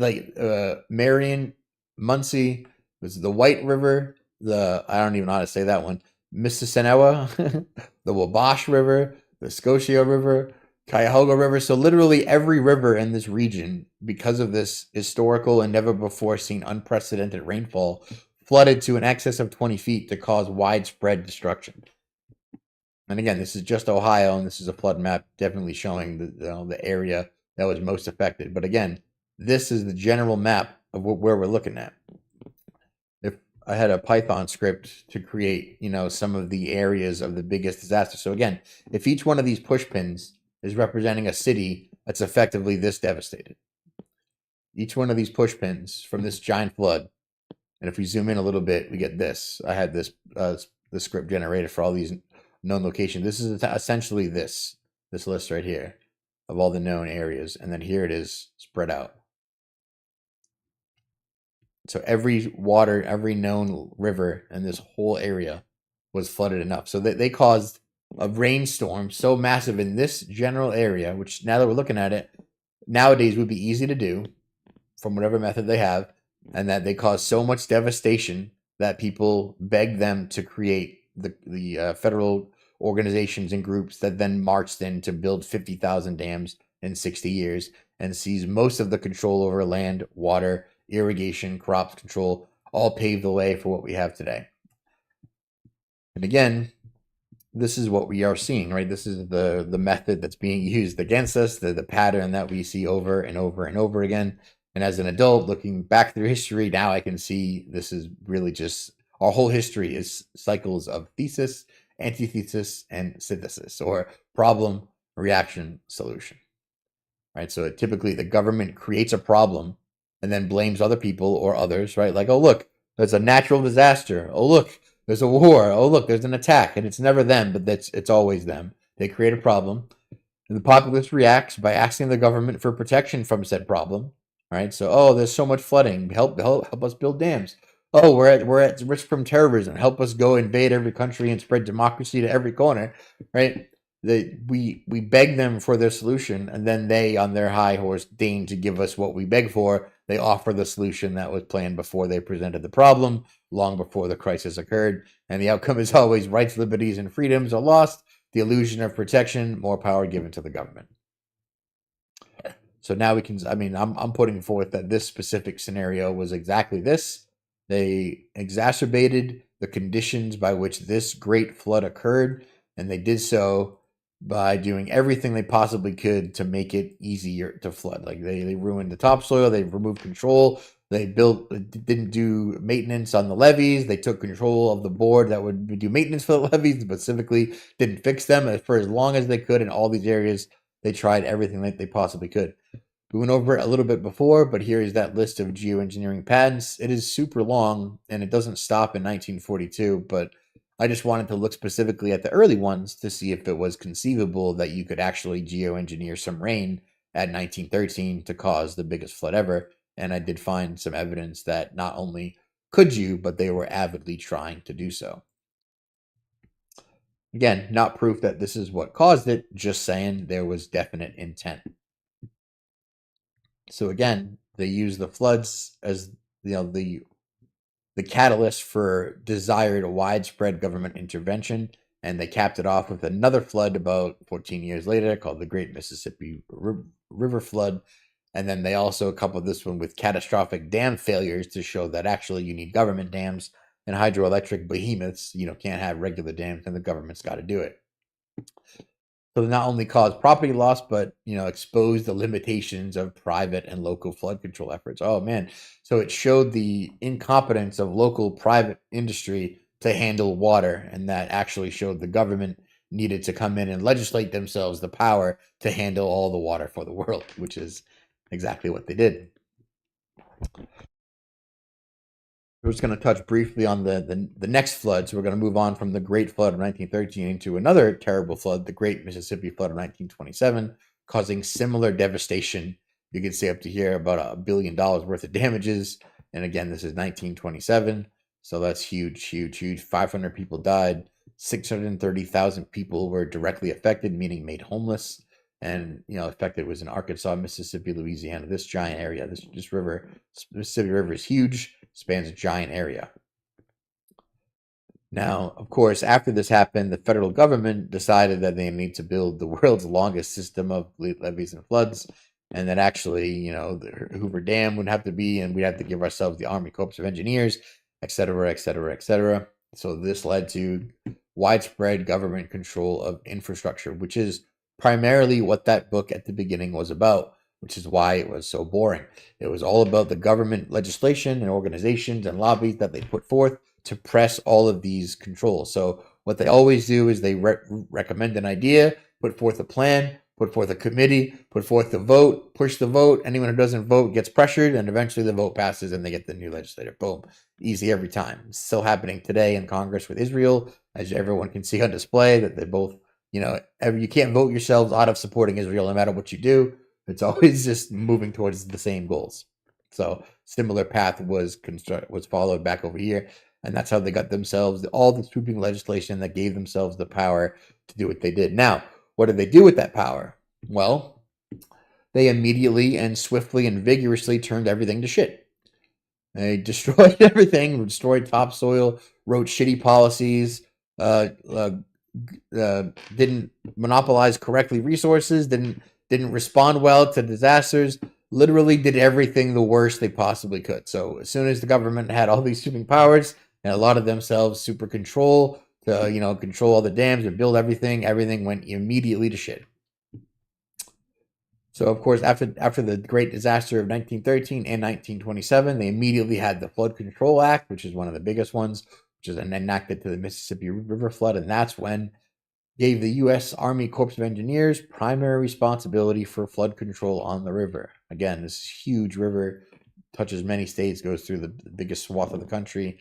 Marion, Muncie, was the White River, I don't even know how to say that one, Mississauga, the Wabash River, the Scotia River, Cuyahoga River. So literally every river in this region, because of this historical and never before seen unprecedented rainfall, flooded to an excess of 20 feet to cause widespread destruction. And again, this is just Ohio, and this is a flood map definitely showing the area that was most affected. But again, this is the general map of where we're looking at. If I had a Python script to create, some of the areas of the biggest disaster. So again, if each one of these push pins is representing a city that's effectively this devastated, each one of these push pins from this giant flood, and if we zoom in a little bit, we get this. I had this the script generated for all these known locations. This is essentially this list right here of all the known areas, and then here it is spread out. So every known river in this whole area was flooded enough. So they caused a rainstorm so massive in this general area, which now that we're looking at it, nowadays would be easy to do from whatever method they have, and that they caused so much devastation that people begged them to create the federal organizations and groups that then marched in to build 50,000 dams in 60 years and seized most of the control over land, water, irrigation, crops control, all paved the way for what we have today. And again, this is what we are seeing, right? This is the method that's being used against us, the pattern that we see over and over and over again. And as an adult looking back through history, now I can see this is really just our whole history is cycles of thesis, antithesis, and synthesis, or problem, reaction, solution, right? So typically the government creates a problem and then blames other people or others, right? Like, oh, look, there's a natural disaster. Oh, look, there's a war. Oh, look, there's an attack. And it's never them, but it's always them. They create a problem. And the populace reacts by asking the government for protection from said problem, right? So, oh, there's so much flooding. Help us build dams. Oh, we're at risk from terrorism. Help us go invade every country and spread democracy to every corner, right? We beg them for their solution, and then they, on their high horse, deign to give us what we beg for. They offer the solution that was planned before they presented the problem, long before the crisis occurred, and the outcome is always rights, liberties, and freedoms are lost, the illusion of protection, more power given to the government. So now we can, I mean, I'm putting forth that this specific scenario was exactly this. They exacerbated the conditions by which this great flood occurred, and they did so by doing everything they possibly could to make it easier to flood. Like they ruined the topsoil, they removed control, they didn't do maintenance on the levees, they took control of the board that would do maintenance for the levees, specifically didn't fix them for as long as they could in all these areas. They tried everything that they possibly could. We went over it a little bit before, but here is that list of geoengineering patents. It is super long, and it doesn't stop in 1942, but I just wanted to look specifically at the early ones to see if it was conceivable that you could actually geoengineer some rain at 1913 to cause the biggest flood ever. And I did find some evidence that not only could you, but they were avidly trying to do so. Again, not proof that this is what caused it, just saying there was definite intent. So again, they use the floods as the catalyst for desired widespread government intervention, and they capped it off with another flood about 14 years later called the Great Mississippi River Flood. And then they also coupled this one with catastrophic dam failures to show that actually you need government dams, and hydroelectric behemoths, can't have regular dams, and the government's got to do it. So not only caused property loss, but exposed the limitations of private and local flood control efforts. Oh man! So it showed the incompetence of local private industry to handle water, and that actually showed the government needed to come in and legislate themselves the power to handle all the water for the world, which is exactly what they did. We're just going to touch briefly on the next flood. So we're going to move on from the Great Flood of 1913 into another terrible flood, the Great Mississippi Flood of 1927, causing similar devastation. You can see up to here about $1 billion worth of damages. And again, this is 1927. So that's huge, huge, huge. 500 people died. 630,000 people were directly affected, meaning made homeless. And, affected was in Arkansas, Mississippi, Louisiana, this giant area. This river, Mississippi River, is huge, spans a giant area. Now, of course, after this happened, the federal government decided that they need to build the world's longest system of levees and floods, and that actually, the Hoover Dam would have to be, and we'd have to give ourselves the Army Corps of Engineers, et cetera, et cetera, et cetera. So this led to widespread government control of infrastructure, which is primarily what that book at the beginning was about, which is why it was so boring. It was all about the government legislation and organizations and lobbies that they put forth to press all of these controls. So what they always do is they recommend an idea, put forth a plan, put forth a committee, put forth the vote, push the vote. Anyone who doesn't vote gets pressured, and eventually the vote passes and they get the new legislator. Boom. Easy every time. It's still happening today in Congress with Israel, as everyone can see on display, that they both, you can't vote yourselves out of supporting Israel no matter what you do. It's always just moving towards the same goals. So similar path was followed back over here, and that's how they got themselves all the sweeping legislation that gave themselves the power to do what they did. Now, what did they do with that power? Well, they immediately and swiftly and vigorously turned everything to shit. They destroyed everything, destroyed topsoil, wrote shitty policies, didn't monopolize correctly resources, didn't respond well to disasters, literally did everything the worst they possibly could. So as soon as the government had all these sweeping powers and a lot of themselves super control, to, control all the dams and build everything. Everything went immediately to shit. So, of course, after the great disaster of 1913 and 1927, they immediately had the Flood Control Act, which is one of the biggest ones, which is enacted to the Mississippi River flood, and that's when gave the U.S. Army Corps of Engineers primary responsibility for flood control on the river. Again, this huge river touches many states, goes through the biggest swath of the country,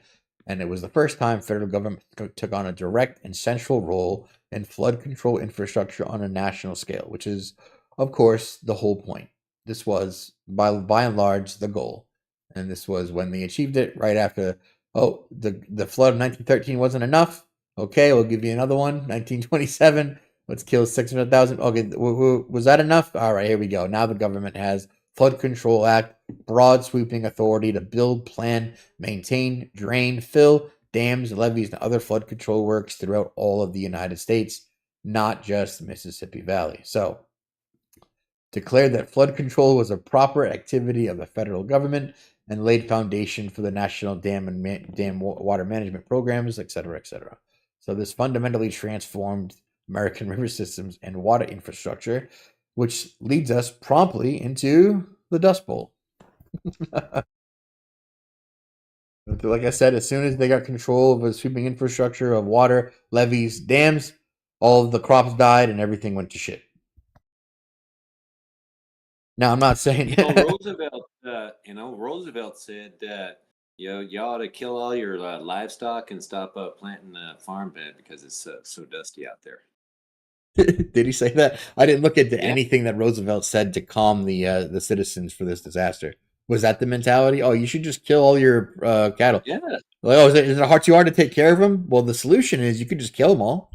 and it was the first time federal government took on a direct and central role in flood control infrastructure on a national scale, which is, of course, the whole point. This was, by and large, the goal. And this was when they achieved it, right after, the flood of 1913 wasn't enough. Okay, we'll give you another one. 1927, let's kill 600,000. Okay, was that enough? All right, here we go. Now the government has Flood Control Act, broad sweeping authority to build, plan, maintain, drain, fill dams, levees, and other flood control works throughout all of the United States, not just the Mississippi Valley. So, declared that flood control was a proper activity of the federal government and laid foundation for the national dam and dam water management programs, et cetera, et cetera. So this fundamentally transformed American river systems and water infrastructure, which leads us promptly into the Dust Bowl. Like I said, as soon as they got control of the sweeping infrastructure of water, levees, dams, all of the crops died and everything went to shit. Now, I'm not saying Roosevelt said that you ought to kill all your livestock and stop planting the farm bed because it's so dusty out there. Did he say that? I didn't look into anything that Roosevelt said to calm the citizens for this disaster. Was that the mentality? Oh, you should just kill all your cattle. Yeah. Like, is it too hard to take care of them? Well, the solution is you could just kill them all.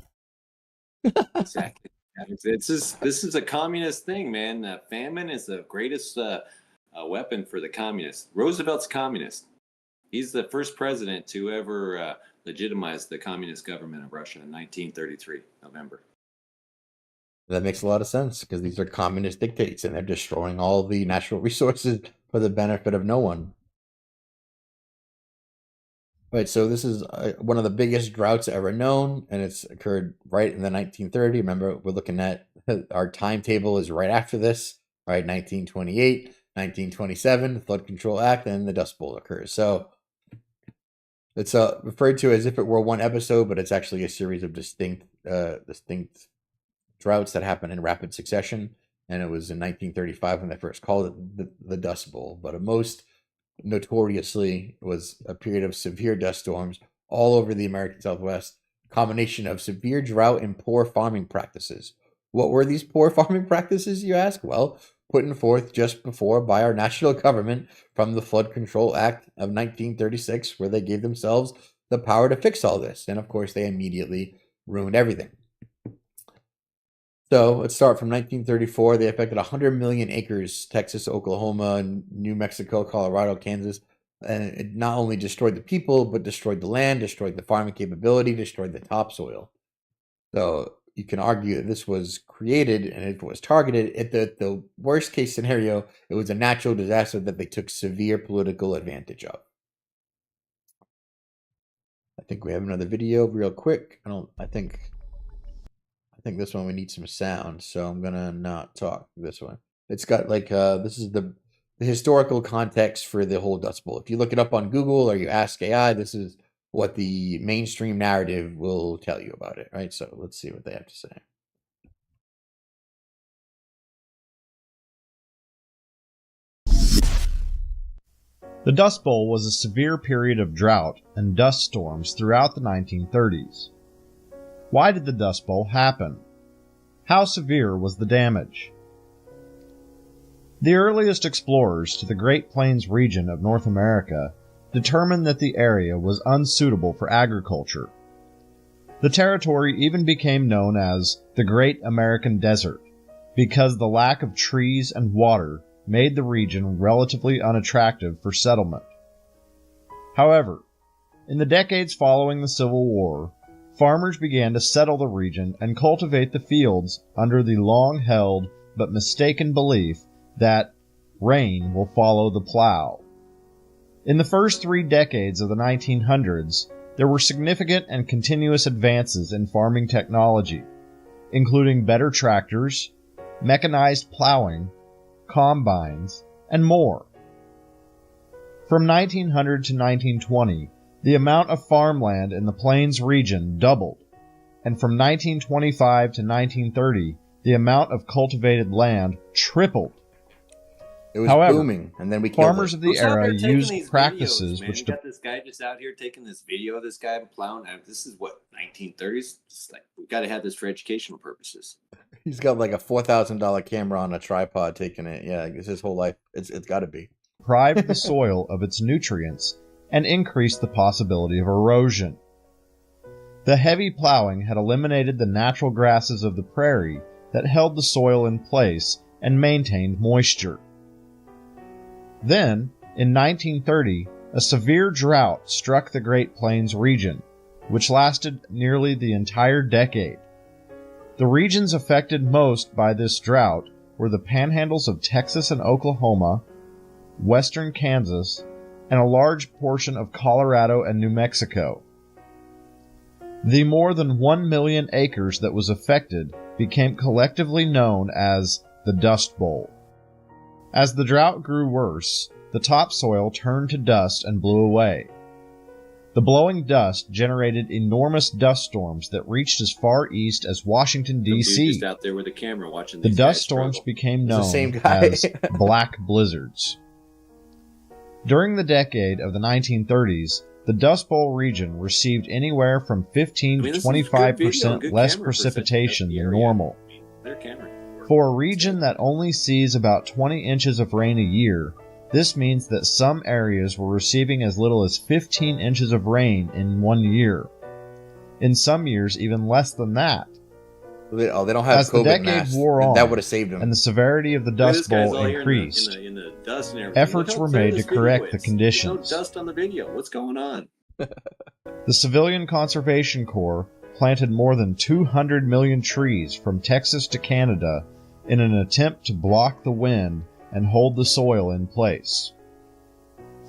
Exactly. This is a communist thing, man. Famine is the greatest weapon for the communists. Roosevelt's communist. He's the first president to ever legitimize the communist government of Russia in 1933, November. That makes a lot of sense because these are communist dictates and they're destroying all the natural resources for the benefit of no one. Right, so this is one of the biggest droughts ever known, and it's occurred right in the 1930s. Remember, we're looking at our timetable is right after this, right? 1928, 1927, the Flood Control Act, and the Dust Bowl occurs. So it's referred to as if it were one episode, but it's actually a series of distinct droughts that happen in rapid succession. And it was in 1935 when they first called it the Dust Bowl. But most notoriously was a period of severe dust storms all over the American Southwest, combination of severe drought and poor farming practices. What were these poor farming practices, you ask? Well, put forth just before by our national government from the Flood Control Act of 1936, where they gave themselves the power to fix all this. And of course, they immediately ruined everything. So let's start from 1934. They affected 100 million acres, Texas, Oklahoma, New Mexico, Colorado, Kansas. And it not only destroyed the people, but destroyed the land, destroyed the farming capability, destroyed the topsoil. So you can argue that this was created, and if it was targeted, at the worst case scenario, it was a natural disaster that they took severe political advantage of. I think we have another video real quick. I think this one we need some sound, so I'm gonna not talk this one. It's got like this is the historical context for the whole Dust Bowl. If you look it up on Google or you ask AI, this is what the mainstream narrative will tell you about it, right? So let's see what they have to say. The Dust Bowl was a severe period of drought and dust storms throughout the 1930s. Why did the Dust Bowl happen? How severe was the damage? The earliest explorers to the Great Plains region of North America determined that the area was unsuitable for agriculture. The territory even became known as the Great American Desert because the lack of trees and water made the region relatively unattractive for settlement. However, in the decades following the Civil War, farmers began to settle the region and cultivate the fields under the long-held but mistaken belief that rain will follow the plow. In the first 3 decades of the 1900s, There were significant and continuous advances in farming technology, including better tractors, mechanized plowing, combines, and more. From 1900 to 1920, the amount of farmland in the Plains region doubled, and from 1925 to 1930, the amount of cultivated land tripled. It was However, booming, and then we killed farmers it. of the Who's out era there taking used these practices videos, man? which You got this guy just out here taking this video of this guy plowing. This is what 1930s. It's like we got to have this for educational purposes. He's got like a $4,000 camera on a tripod taking it. Yeah, it's his whole life. It's got to be. deprived the soil of its nutrients and increased the possibility of erosion. The heavy plowing had eliminated the natural grasses of the prairie that held the soil in place and maintained moisture. Then, in 1930, a severe drought struck the Great Plains region, which lasted nearly the entire decade. The regions affected most by this drought were the panhandles of Texas and Oklahoma, western Kansas, and a large portion of Colorado and New Mexico. The more than 1 million acres that was affected became collectively known as the Dust Bowl. As the drought grew worse, the topsoil turned to dust and blew away. The blowing dust generated enormous dust storms that reached as far east as Washington, Some dude D.C. just out there with a camera watching The these dust guys storms struggle. became It's the known same guy. as black blizzards. During the decade of the 1930s, the Dust Bowl region received anywhere from 15 to this is a good video, 25% good less camera for such a precipitation dusty than area. normal. Their camera. For a region that only sees about 20 inches of rain a year, this means that some areas were receiving as little as 15 inches of rain in 1 year. In some years, even less than that. They don't have As the COVID decade masks. wore on, That would have saved them. and the severity of the Look at Dust this guy's Bowl all here increased. in the dust and everything. Efforts Look how were clear made this to video correct the is. There's conditions. no dust on the video. What's going on? The Civilian Conservation Corps planted more than 200 million trees from Texas to Canada in an attempt to block the wind and hold the soil in place.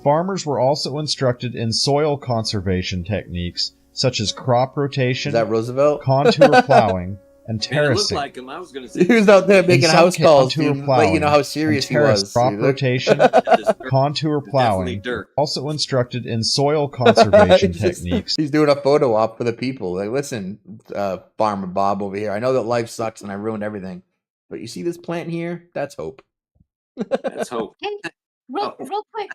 Farmers were also instructed in soil conservation techniques such as crop rotation, Is that Roosevelt? contour plowing, and Man, it looked terracing. like him. I was going to say. He was out there In making some house calls, contour dude. Let you know how plowing serious and he terrace was. crop dude. rotation, contour Definitely plowing, dirt. also instructed in soil conservation He's just- techniques. He's doing a photo op for the people. Like, listen, Farmer Bob over here. I know that life sucks and I ruined everything, but you see this plant here? That's hope. That's hope. Hey, real quick,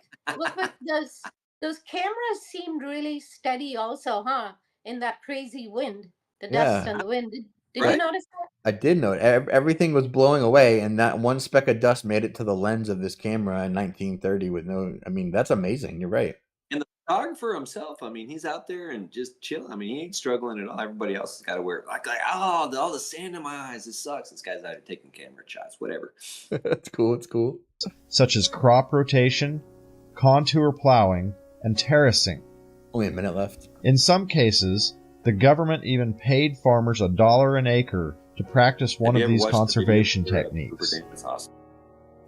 those cameras seemed really steady also, huh? In that crazy wind, the dust Yeah. and the wind. Did Right. you notice that? I did know it. Everything was blowing away, and not one speck of dust made it to the lens of this camera in 1930 with no. I mean, that's amazing. You're right. And the photographer himself, I mean, he's out there and just chill. I mean, he ain't struggling at all. Everybody else has got to wear like all the sand in my eyes. It sucks. This guy's out there taking camera shots, whatever. It's cool. It's cool. Such as crop rotation, contour plowing, and terracing. Only a minute left. In some cases, the government even paid farmers $1 an acre to practice one Have you of ever these watched the conservation video for, techniques. Super Dam? It's awesome.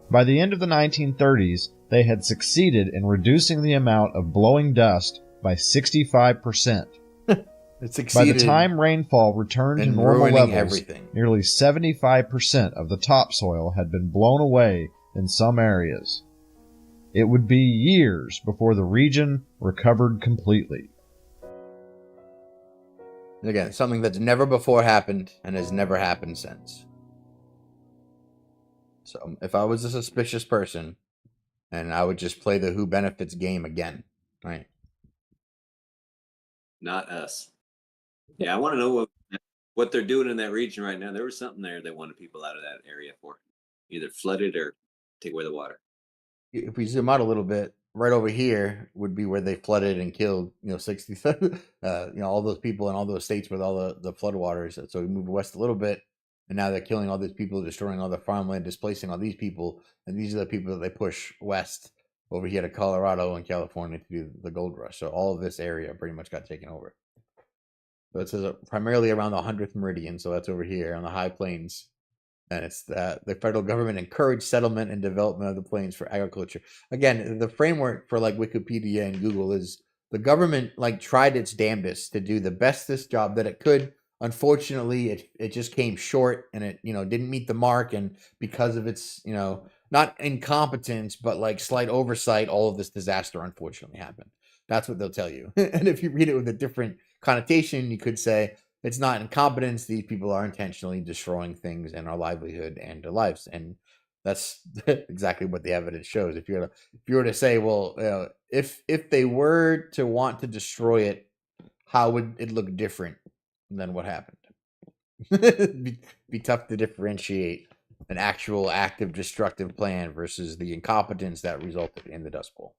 By the end of the 1930s, they had succeeded in reducing the amount of blowing dust by 65%. It By succeeded. the time rainfall returned to in normal ruining levels, everything. nearly 75% of the topsoil had been blown away in some areas. It would be years before the region recovered completely. Again, something that's never before happened and has never happened since. So, if I was a suspicious person, and I would just play the who benefits game again, right? Not us. Yeah, I want to know what they're doing in that region right now. There was something there they wanted people out of that area for, either flooded or take away the water. If we zoom out a little bit, right over here would be where they flooded and killed, 60, all those people in all those states with all the floodwaters. So we moved west a little bit, and now they're killing all these people, destroying all the farmland, displacing all these people, and these are the people that they push west over here to Colorado and California to do the gold rush. So all of this area pretty much got taken over. So it says primarily around the 100th meridian, so that's over here on the high plains. And it's that the federal government encouraged settlement and development of the plains for agriculture. Again, the framework for like Wikipedia and Google is the government like tried its damnedest to do the bestest job that it could. Unfortunately, it just came short, and it didn't meet the mark, and because of its not incompetence but like slight oversight, all of this disaster unfortunately happened. That's what they'll tell you. And if you read it with a different connotation, you could say it's not incompetence. These people are intentionally destroying things and our livelihood and their lives, and that's exactly what the evidence shows. If you were to say, well, if they were to want to destroy it, how would it look different than what happened? be tough to differentiate an actual active destructive plan versus the incompetence that resulted in the Dust Bowl.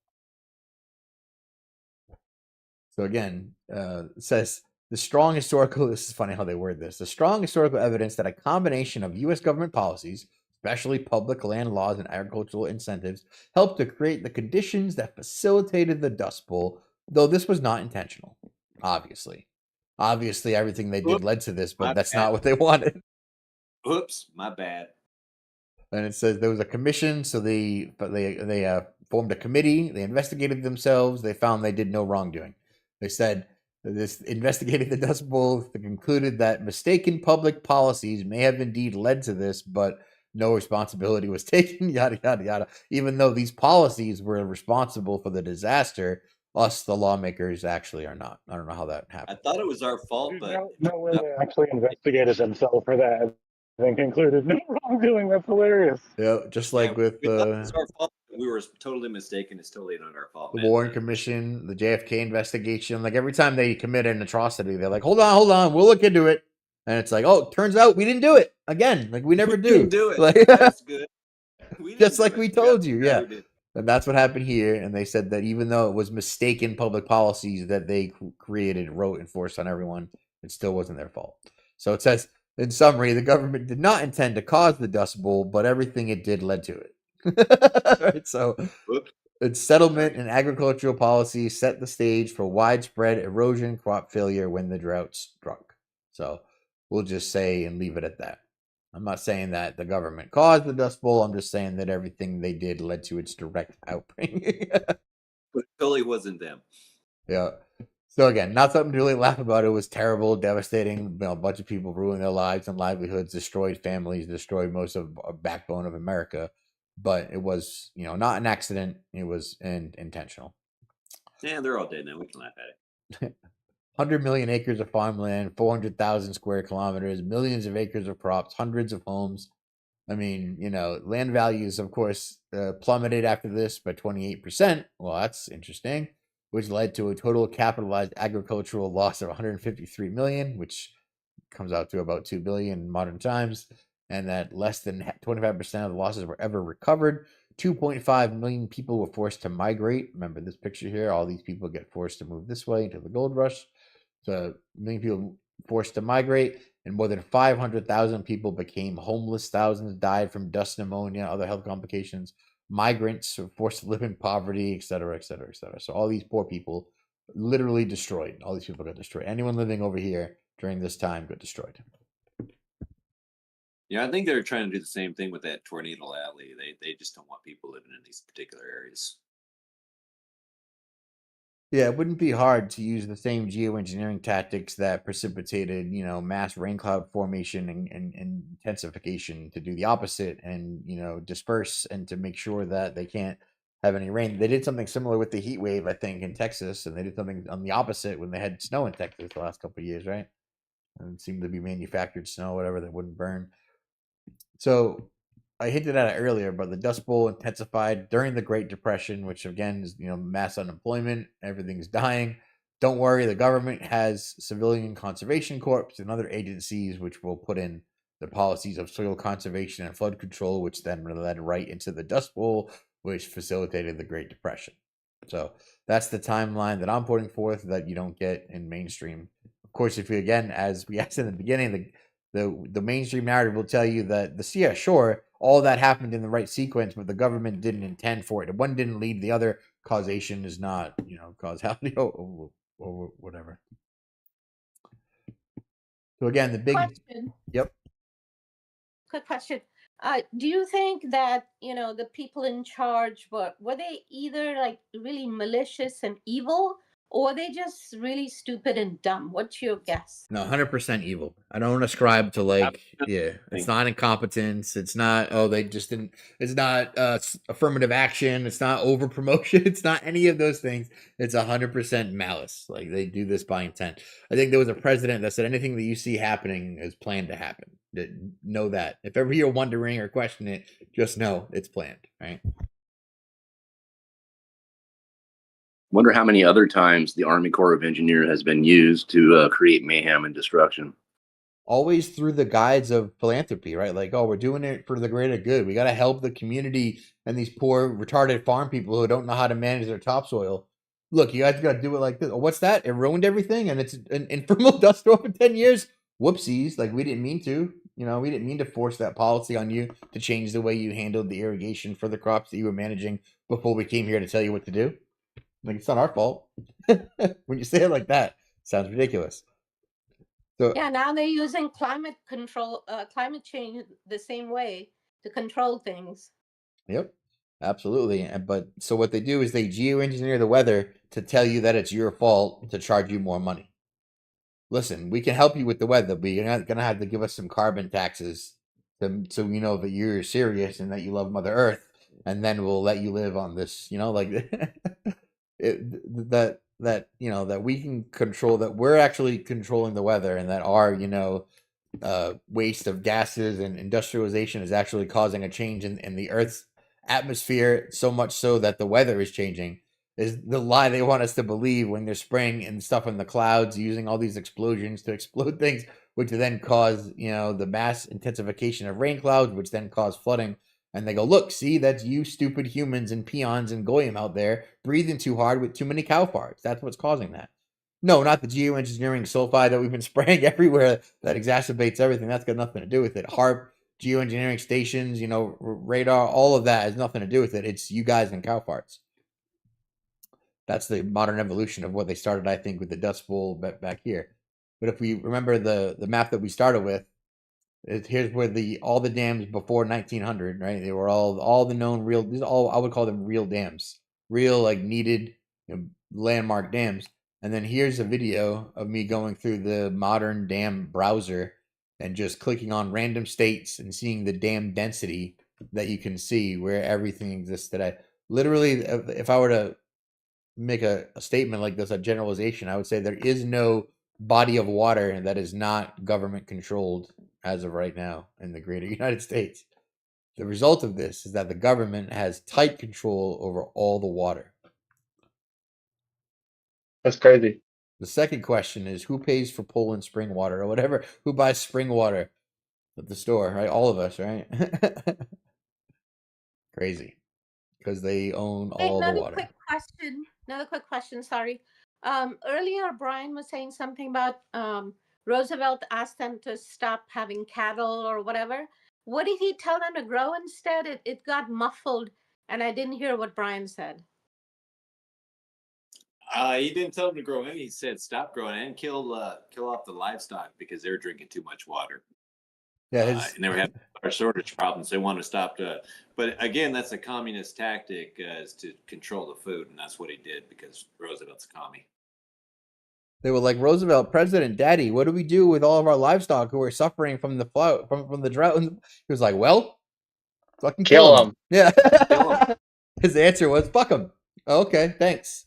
So again, it says the strong historical, this is funny how they word this, the strong historical evidence that a combination of U.S. government policies, especially public land laws and agricultural incentives, helped to create the conditions that facilitated the Dust Bowl, though this was not intentional, obviously. Obviously, everything they did led to this, but that's not what they wanted. Oops, my bad. And it says there was a commission, so they formed a committee. They investigated themselves. They found they did no wrongdoing. They said this investigating the Dust Bowl concluded that mistaken public policies may have indeed led to this, but no responsibility was taken. Yada yada yada. Even though these policies were responsible for the disaster, us, the lawmakers, actually are not. I don't know how that happened. I thought it was our fault, but No way they actually investigated themselves for that and concluded no wrongdoing. That's hilarious. Yeah, just like with we thought it was our fault. We were totally mistaken. It's totally not our fault. The Warren Commission, the JFK investigation. Like every time they commit an atrocity, they're like, hold on, we'll look into it. And it's like, oh, turns out we didn't do it again. Like we never didn't do it. Like, that's good. Just like we told you, yeah. And that's what happened here. And they said that even though it was mistaken public policies that they created, wrote, and forced on everyone, it still wasn't their fault. So it says, in summary, the government did not intend to cause the Dust Bowl, but everything it did led to it. Right, so its settlement and agricultural policy set the stage for widespread erosion, crop failure when the drought struck. So we'll just say and leave it at that. I'm not saying that the government caused the Dust Bowl. I'm just saying that everything they did led to its direct outbreak. But it totally wasn't them. Yeah. So again, not something to really laugh about. It was terrible, devastating. A bunch of people ruined their lives and livelihoods, destroyed families, destroyed most of the backbone of America. But it was, not an accident. It was intentional. Yeah, they're all dead now. We can laugh at it. 100 million acres of farmland, 400,000 square kilometers, millions of acres of crops, hundreds of homes. I mean, land values, of course, plummeted after this by 28%. Well, that's interesting, which led to a total capitalized agricultural loss of 153 million, which comes out to about 2 billion in modern times, and that less than 25% of the losses were ever recovered. 2.5 million people were forced to migrate. Remember this picture here? All these people get forced to move this way into the gold rush. So 1 million people forced to migrate, and more than 500,000 people became homeless. Thousands died from dust pneumonia, other health complications. Migrants were forced to live in poverty, et cetera, et cetera, et cetera. So all these poor people literally destroyed. All these people got destroyed. Anyone living over here during this time got destroyed. Yeah, I think they're trying to do the same thing with that tornado alley. They just don't want people living in these particular areas. Yeah, it wouldn't be hard to use the same geoengineering tactics that precipitated, mass rain cloud formation and intensification to do the opposite and, disperse and to make sure that they can't have any rain. They did something similar with the heat wave, I think, in Texas, and they did something on the opposite when they had snow in Texas the last couple of years, right? And it seemed to be manufactured snow, whatever, that wouldn't burn. So I hinted at it earlier, but the Dust Bowl intensified during the Great Depression, which again is, mass unemployment, everything's dying. Don't worry, the government has Civilian Conservation Corps and other agencies which will put in the policies of soil conservation and flood control, which then led right into the Dust Bowl, which facilitated the Great Depression. So that's the timeline that I'm putting forth that you don't get in mainstream. Of course, if you, again, as we asked in the beginning, the mainstream narrative will tell you that sure, all that happened in the right sequence, but the government didn't intend for it. One didn't lead the other. Causation is not, causality or whatever. So again, the big question. Yep. Quick question. Do you think that the people in charge were they either like really malicious and evil, or are they just really stupid and dumb? What's your guess? No, 100% evil. I don't ascribe to it's not incompetence. It's not, oh, they just didn't, it's not affirmative action. It's not over promotion. It's not any of those things. It's 100% malice. Like, they do this by intent. I think there was a president that said anything that you see happening is planned to happen. Know that. If ever you're wondering or questioning it, just know it's planned, right? Wonder how many other times the Army Corps of Engineers has been used to create mayhem and destruction. Always through the guise of philanthropy, right? Like, oh, we're doing it for the greater good. We got to help the community and these poor, retarded farm people who don't know how to manage their topsoil. Look, you guys got to do it like this. Oh, what's that? It ruined everything, and it's an infernal dust storm for 10 years. Whoopsies. Like, we didn't mean to. We didn't mean to force that policy on you to change the way you handled the irrigation for the crops that you were managing before we came here to tell you what to do. Like, it's not our fault. When you say it like that, it sounds ridiculous. So, yeah, now they're using climate change the same way to control things. Yep, absolutely. But so what they do is they geoengineer the weather to tell you that it's your fault to charge you more money. Listen, we can help you with the weather, but you're not gonna have to give us some carbon taxes so we know that you're serious and that you love Mother Earth, and then we'll let you live on this. That we can control, that we're actually controlling the weather, and that our waste of gases and industrialization is actually causing a change in the Earth's atmosphere, so much so that the weather is changing, is the lie they want us to believe when they're spraying and stuff in the clouds, using all these explosions to explode things, which then cause the mass intensification of rain clouds, which then cause flooding. And they go, look, see, that's you stupid humans and peons and goyim out there breathing too hard with too many cow farts. That's what's causing that. No, not the geoengineering sulfide that we've been spraying everywhere that exacerbates everything. That's got nothing to do with it. HARP, geoengineering stations, radar, all of that has nothing to do with it. It's you guys and cow farts. That's the modern evolution of what they started, I think, with the Dust Bowl back here. But if we remember the map that we started with, here's where all the dams before 1900, right? They were all the known real. These all I would call them real dams, real needed landmark dams. And then here's a video of me going through the modern dam browser and just clicking on random states and seeing the dam density that you can see where everything exists today. Literally, if I were to make a statement like this, a generalization, I would say there is no body of water that is not government controlled as of right now in the greater United States. The result of this is that the government has tight control over all the water. That's crazy. The second question is, who pays for Poland spring water or whatever? Who buys spring water at the store, right? All of us, right? Crazy. Because they own all the water. Another quick question, sorry. Earlier, Brian was saying something about Roosevelt asked them to stop having cattle or whatever. What did he tell them to grow instead? It got muffled, and I didn't hear what Brian said. He didn't tell them to grow any. He said stop growing and kill off the livestock because they're drinking too much water. Yeah, and they were having shortage problems. They want to stop. But again, that's a communist tactic, is to control the food, and that's what he did because Roosevelt's a commie. They were like, Roosevelt, President, Daddy, what do we do with all of our livestock who are suffering from the from the drought? And he was like, well, fucking kill them. Yeah. Kill 'em. His answer was, fuck them. Oh, okay, thanks.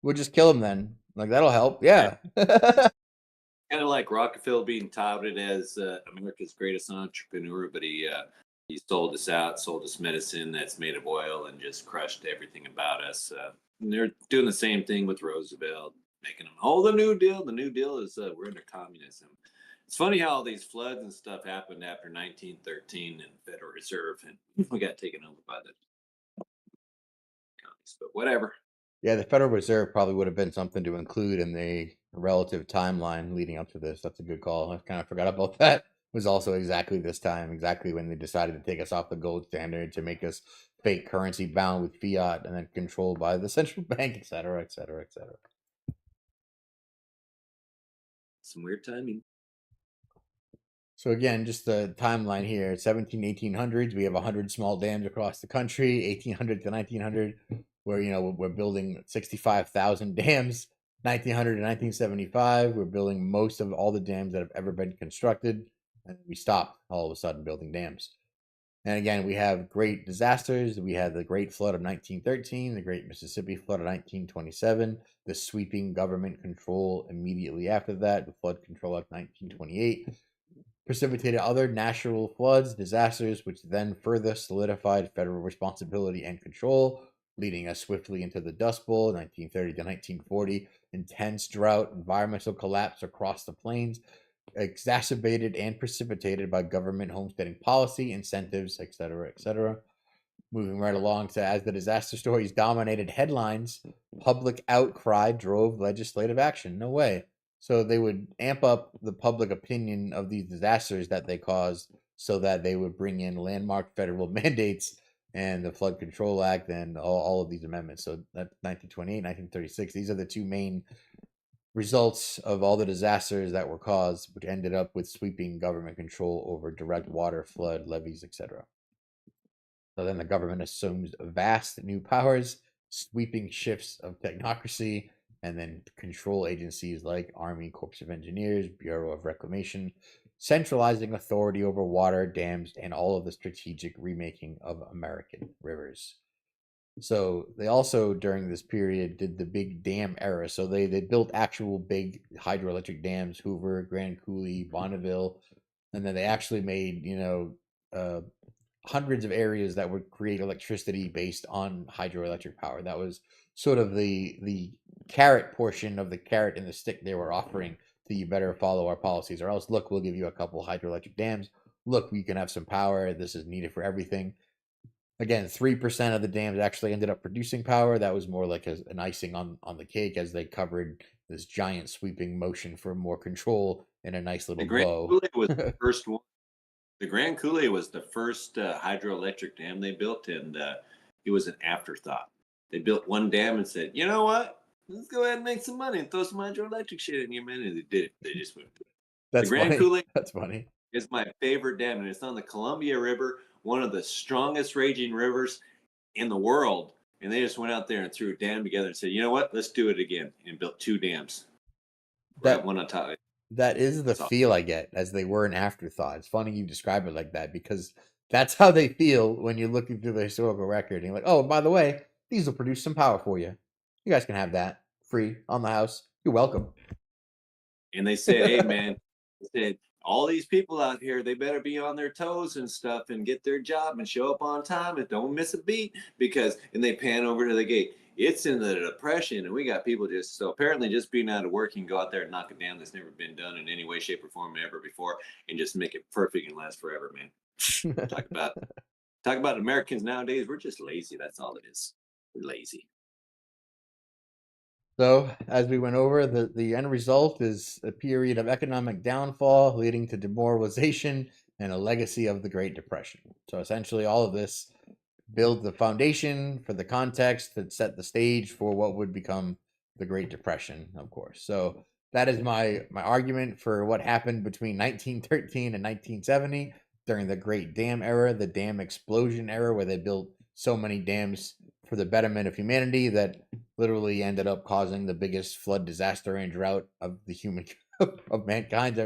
We'll just kill them then. Like, that'll help. Yeah. Kind of like Rockefeller being touted as America's greatest entrepreneur, but he sold us out, sold us medicine that's made of oil, and just crushed everything about us. And they're doing the same thing with Roosevelt, making them, the New Deal. The New Deal is we're under communism. It's funny how all these floods and stuff happened after 1913 and Federal Reserve, and we got taken over by the communists. But whatever. Yeah, the Federal Reserve probably would have been something to include in the relative timeline leading up to this. That's a good call. I kind of forgot about that. It was also exactly this time, exactly when they decided to take us off the gold standard to make us fake currency bound with fiat and then controlled by the central bank, et cetera, et cetera, et cetera. Some weird timing. So again, just the timeline here, 1800s, we have 100 small dams across the country, 1800 to 1900, where, we're building 65,000 dams. 1900 to 1975, we're building most of all the dams that have ever been constructed, and we stop all of a sudden building dams. And again, we have great disasters. We had the Great Flood of 1913, the Great Mississippi Flood of 1927, the sweeping government control immediately after that, the Flood Control Act 1928, precipitated other natural floods, disasters, which then further solidified federal responsibility and control, leading us swiftly into the Dust Bowl, 1930 to 1940, intense drought, environmental collapse across the plains, exacerbated and precipitated by government homesteading policy, incentives, etc., etc. Moving right along to as the disaster stories dominated headlines, public outcry drove legislative action. No way. So they would amp up the public opinion of these disasters that they caused so that they would bring in landmark federal mandates and the Flood Control Act and all of these amendments. So that's 1928, 1936. These are the two main results of all the disasters that were caused, which ended up with sweeping government control over direct water, flood, levees, etc. So then the government assumes vast new powers, sweeping shifts of technocracy, and then control agencies like Army Corps of Engineers, Bureau of Reclamation, centralizing authority over water, dams, and all of the strategic remaking of American rivers. So they also, during this period, did the big dam era. So they built actual big hydroelectric dams, Hoover, Grand Coulee, Bonneville, and then they actually made, hundreds of areas that would create electricity based on hydroelectric power. That was sort of the carrot portion of the carrot and the stick they were offering to you better follow our policies, or else look, we'll give you a couple hydroelectric dams. Look, we can have some power. This is needed for everything. Again, 3% of the dams actually ended up producing power. That was more like an icing on the cake as they covered this giant sweeping motion for more control in a nice little The Grand bow. Coulee was the first one. The Grand Coulee was the first hydroelectric dam they built, and it was an afterthought. They built one dam and said, you know what? Let's go ahead and make some money and throw some hydroelectric shit in here, man. And they did it. They just went. That's the Grand funny. Coulee That's funny. is my favorite dam, and it's on the Columbia River, one of the strongest raging rivers in the world. And they just went out there and threw a dam together and said, you know what? Let's do it again, and built two dams. Right, one on top. That is the feel I get, as they were an afterthought. It's funny you describe it like that, because that's how they feel when you're looking through the historical record and you're like, oh, by the way, these will produce some power for you. You guys can have that free on the house. You're welcome. And they said, hey, man, they said, all these people out here, they better be on their toes and stuff and get their job and show up on time and don't miss a beat, because, and they pan over to the gate. It's in the Depression, and we got people so apparently just being out of work, you can go out there and knock a dam that's never been done in any way, shape, or form ever before, and just make it perfect and last forever, man. Talk about Americans nowadays. We're just lazy. That's all it is. We're lazy. So, as we went over, the end result is a period of economic downfall leading to demoralization and a legacy of the Great Depression. So, essentially, all of this build the foundation for the context that set the stage for what would become the Great Depression, of course. So that is my argument for what happened between 1913 and 1970 during the Great Dam Era, the dam explosion era, where they built so many dams for the betterment of humanity that literally ended up causing the biggest flood disaster and drought of the human of mankind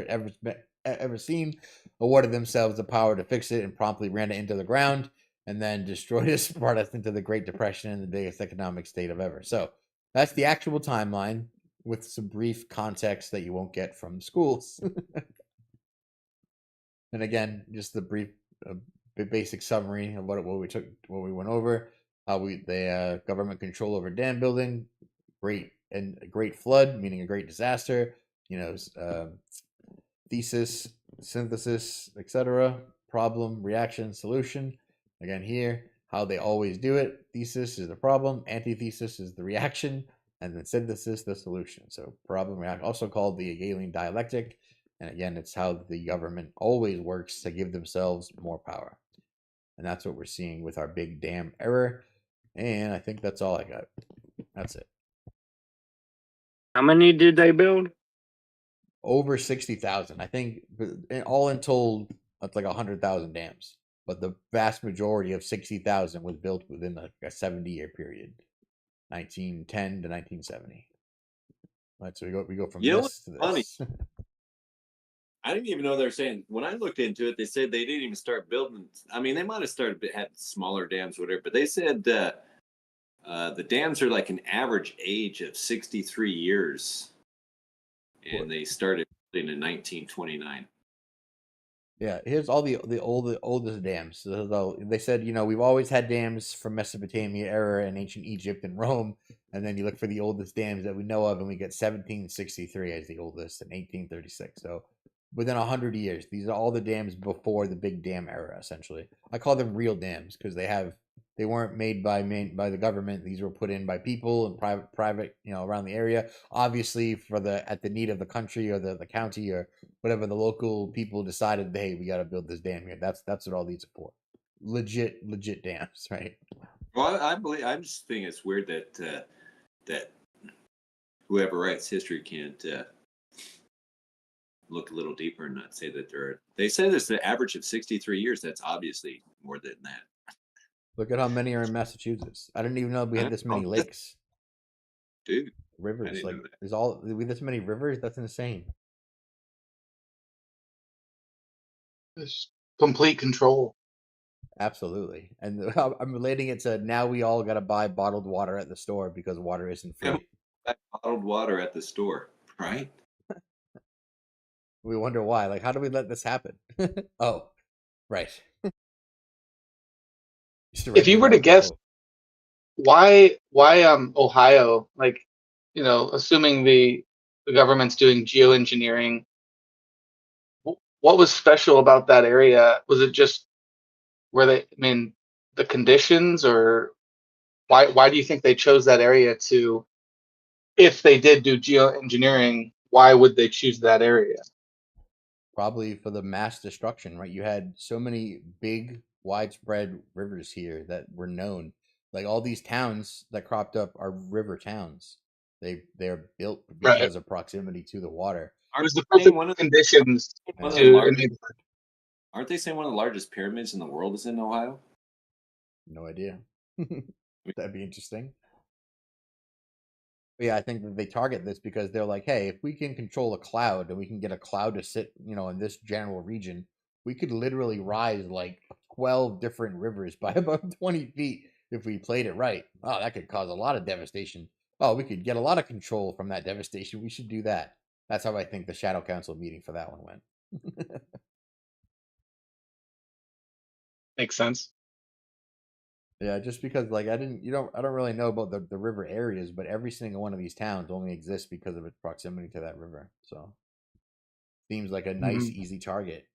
ever seen, awarded themselves the power to fix it, and promptly ran it into the ground, and then destroyed us, brought us into the Great Depression and the biggest economic state of ever. So that's the actual timeline with some brief context that you won't get from schools. And again, just the brief, basic summary of what we went over. The government control over dam building, great flood, meaning a great disaster. Thesis, synthesis, etc. Problem, reaction, solution. Again, here, how they always do it. Thesis is the problem, antithesis is the reaction, and then synthesis, the solution. So problem, reaction, also called the Hegelian dialectic. And again, it's how the government always works to give themselves more power. And that's what we're seeing with our big dam error. And I think that's all I got. That's it. How many did they build? Over 60,000. I think all in total, that's like 100,000 dams. But the vast majority of 60,000 was built within a 70-year period, 1910 to 1970. Right, so we go from You know this to funny? this. I didn't even know they were saying, when I looked into it, they said they didn't even start building. I mean, they might have started, had smaller dams, whatever, but they said the dams are like an average age of 63 years. And they started building in 1929. Yeah, here's all the oldest dams. So they said, we've always had dams from Mesopotamia era and ancient Egypt and Rome, and then you look for the oldest dams that we know of, and we get 1763 as the oldest and 1836. So within 100 years, these are all the dams before the big dam era. Essentially, I call them real dams because they weren't made by the government. These were put in by people and private, around the area. Obviously, at the need of the country or the county or whatever the local people decided, hey, we got to build this dam here. That's what all these are for. Legit dams, right? Well, I just think it's weird that whoever writes history can't look a little deeper and not say that they say there's the average of 63 years. That's obviously more than that. Look at how many are in Massachusetts. I didn't even know we had this many lakes. Dude. Rivers. Like we this many rivers? That's insane. It's complete control. Absolutely. And I'm relating it to now we all got to buy bottled water at the store because water isn't free. Bottled water at the store, right? We wonder why. Like, how do we let this happen? Oh, right. If you were to guess, why Ohio, like, assuming the government's doing geoengineering, what was special about that area? Was it just the conditions, or why do you think they chose that area to, if they did do geoengineering, why would they choose that area? Probably for the mass destruction, right? You had so many big, widespread rivers here that were known. Like all these towns that cropped up are river towns. They're built because of proximity to the water. There's the perfect conditions to Aren't they saying one of the largest pyramids in the world is in Ohio? No idea. That'd be interesting. But yeah, I think that they target this because they're like, hey, if we can control a cloud and we can get a cloud to sit, in this general region, we could literally rise like 12 different rivers by about 20 feet if we played it right. Oh, that could cause a lot of devastation. Oh, we could get a lot of control from that devastation. We should do that. That's how I think the Shadow Council meeting for that one went. Makes sense. Yeah, just because I don't really know about the river areas, but every single one of these towns only exists because of its proximity to that river. So seems like a nice, easy target.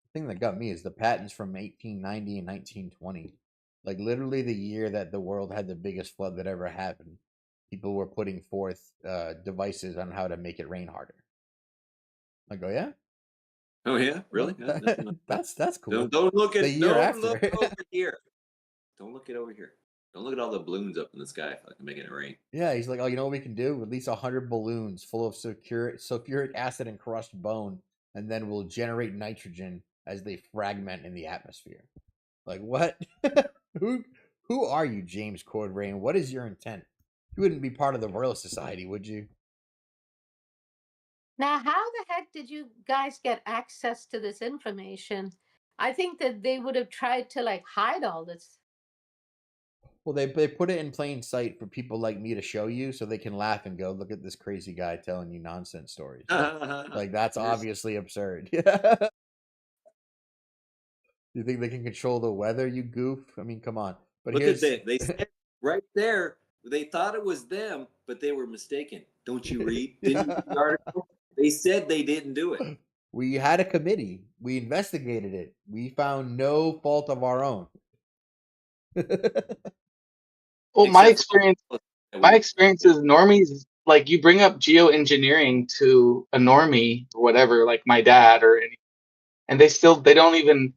The thing that got me is the patents from 1890 and 1920. Like literally the year that the world had the biggest flood that ever happened. People were putting forth devices on how to make it rain harder. Like, oh yeah? Oh yeah, really? That's cool. Don't look at the year after. Look over here. Don't look it over here. Don't look at all the balloons up in the sky like making it rain. Yeah, he's like, oh, you know what we can do? Release 100 balloons full of sulfuric acid and crushed bone, and then we'll generate nitrogen as they fragment in the atmosphere. Like what? Who are you, James Cordrain? What is your intent? You wouldn't be part of the Royal Society, would you? Now, how the heck did you guys get access to this information? I think that they would have tried to hide all this. Well, they put it in plain sight for people like me to show you so they can laugh and go, look at this crazy guy telling you nonsense stories. That's obviously absurd. You think they can control the weather, you goof? I mean, come on. But look at that. They said right there, they thought it was them, but they were mistaken. Don't you read? Didn't you read the article? They said they didn't do it. We had a committee. We investigated it. We found no fault of our own. Well, my experience is normies, like you bring up geoengineering to a normie or whatever, like my dad and they don't even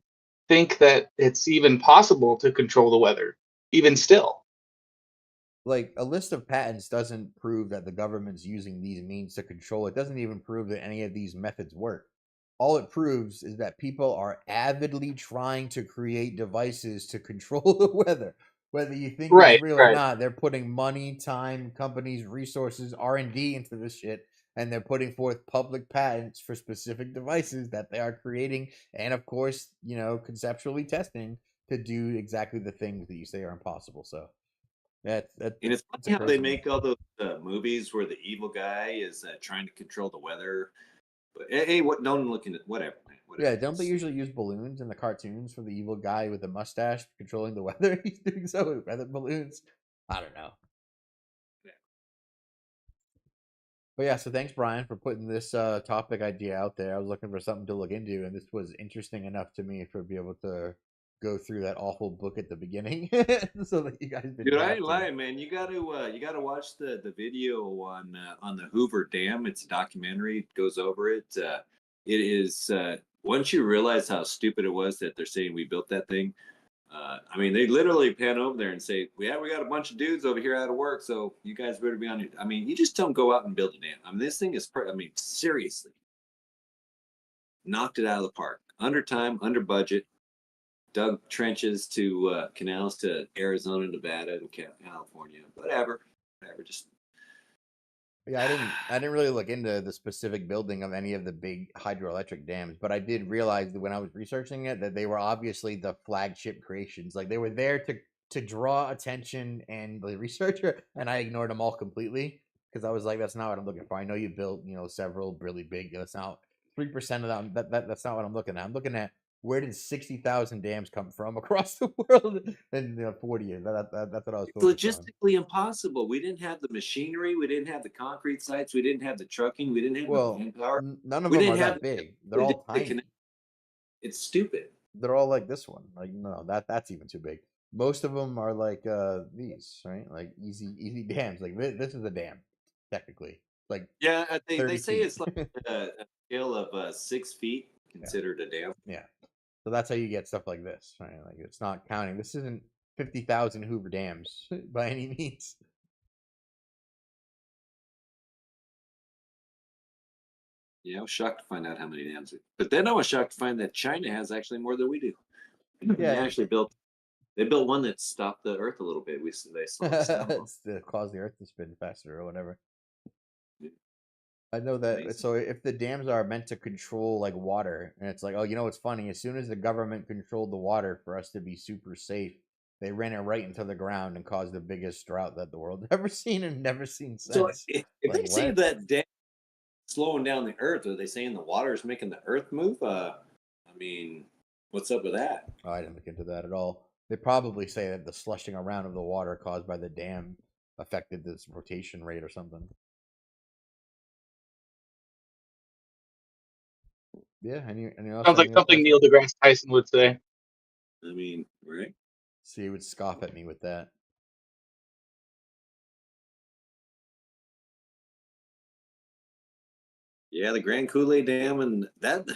think that it's even possible to control the weather, even still. Like a list of patents doesn't prove that the government's using these means to control. It doesn't even prove that any of these methods work. All it proves is that people are avidly trying to create devices to control the weather. Whether you think it's Right, real or right. not, they're putting money, time, companies, resources, R&D into this shit, and they're putting forth public patents for specific devices that they are creating, and of course, conceptually testing to do exactly the things that you say are impossible. So And it's it's funny how they crazy. make all those movies where the evil guy is trying to control the weather. But hey, what? No one looking at whatever. Man, whatever. Yeah, don't they usually use balloons in the cartoons for the evil guy with the mustache controlling the weather? He's doing so with weather balloons. I don't know. Yeah. But yeah, so thanks, Brian, for putting this topic idea out there. I was looking for something to look into, and this was interesting enough to me for be able to go through that awful book at the beginning, so that you guys didn't Dude, I have ain't to. lying, man. You gotta watch the video on the Hoover Dam. It's a documentary. It goes over it. It is once you realize how stupid it was that they're saying we built that thing. I mean, they literally pan over there and say, "Yeah, we got a bunch of dudes over here out of work, so you guys better be on it." I mean, you just don't go out and build a dam. I mean, this thing is. I mean, seriously, knocked it out of the park. Under time, under budget. Dug trenches to canals to Arizona, Nevada, and California. Whatever. Just Yeah, I didn't really look into the specific building of any of the big hydroelectric dams, but I did realize that when I was researching it that they were obviously the flagship creations. Like they were there to draw attention and the researcher, and I ignored them all completely because I was like, that's not what I'm looking for. I know you built, several really big. That's not 3% of them. That's not what I'm looking at. I'm looking at where did 60,000 dams come from across the world in 40 years. That's what I was it's focused on. logistically impossible. We didn't have the machinery. We didn't have the concrete sites. We didn't have the trucking. We didn't have the Well, manpower. none of We them didn't are have that big. They're we all didn't tiny. It's stupid. They're all like this one. Like no, that's even too big. Most of them are like these, right? Like easy dams. Like this is a dam, technically. Like Yeah, they 30 say feet. it's like a scale of 6 feet Yeah. considered a dam. Yeah. So that's how you get stuff like this, right? Like it's not counting. This isn't 50,000 Hoover dams by any means. Yeah, I was shocked to find out how many dams. But then I was shocked to find that China has actually more than we do. They Yeah. actually built one that stopped the Earth a little bit. They slowed us down a little. It's to cause the Earth to spin faster or whatever. Yeah. I know that. Amazing. So if the dams are meant to control like water, and it's like, oh, what's funny? As soon as the government controlled the water for us to be super safe, they ran it right into the ground and caused the biggest drought that the world ever seen and never seen So since. if Like they say what? that dam slowing down the Earth, are they saying the water is making the Earth move? I mean, what's up with that? Oh, I didn't look into that at all. They probably say that the slushing around of the water caused by the dam affected this rotation rate or something. Yeah. Anyone else? Sounds like something Neil deGrasse Tyson would say. I mean, right? So he would scoff at me with that. Yeah, the Grand Kool-Aid Dam and that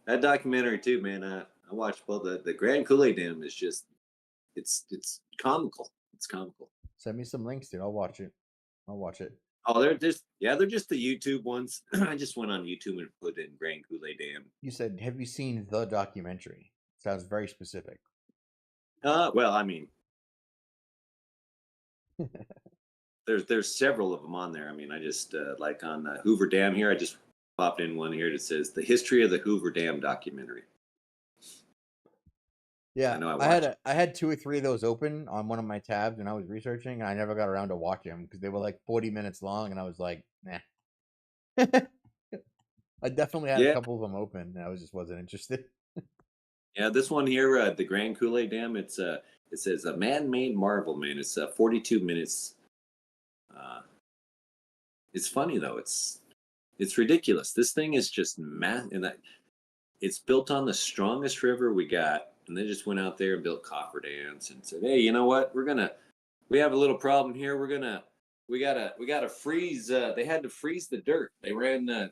documentary too, man. I watched both. The Grand Kool-Aid Dam is just it's comical. It's comical. Send me some links, dude. I'll watch it. I'll watch it. Oh, they're just the YouTube ones. I just went on YouTube and put in Grand Kool-Aid Dam. You said, have you seen the documentary? Sounds very specific. Well, I mean, there's several of them on there. I mean, I just like on Hoover Dam here. I just popped in one here that says the history of the Hoover Dam documentary. Yeah, I know I had 2 or 3 of those open on one of my tabs when I was researching, and I never got around to watching them because they were like 40 minutes long, and I was like, nah. I definitely had a couple of them open, and I just wasn't interested. Yeah, this one here, the Grand Kool-Aid Dam. It says a man-made marvel, man. It's 42 minutes. It's funny though. It's ridiculous. This thing is just and it's built on the strongest river we got, and they just went out there and built cofferdams and said, "Hey, you know what? We have a little problem here. We gotta freeze." They had to freeze the dirt. They ran a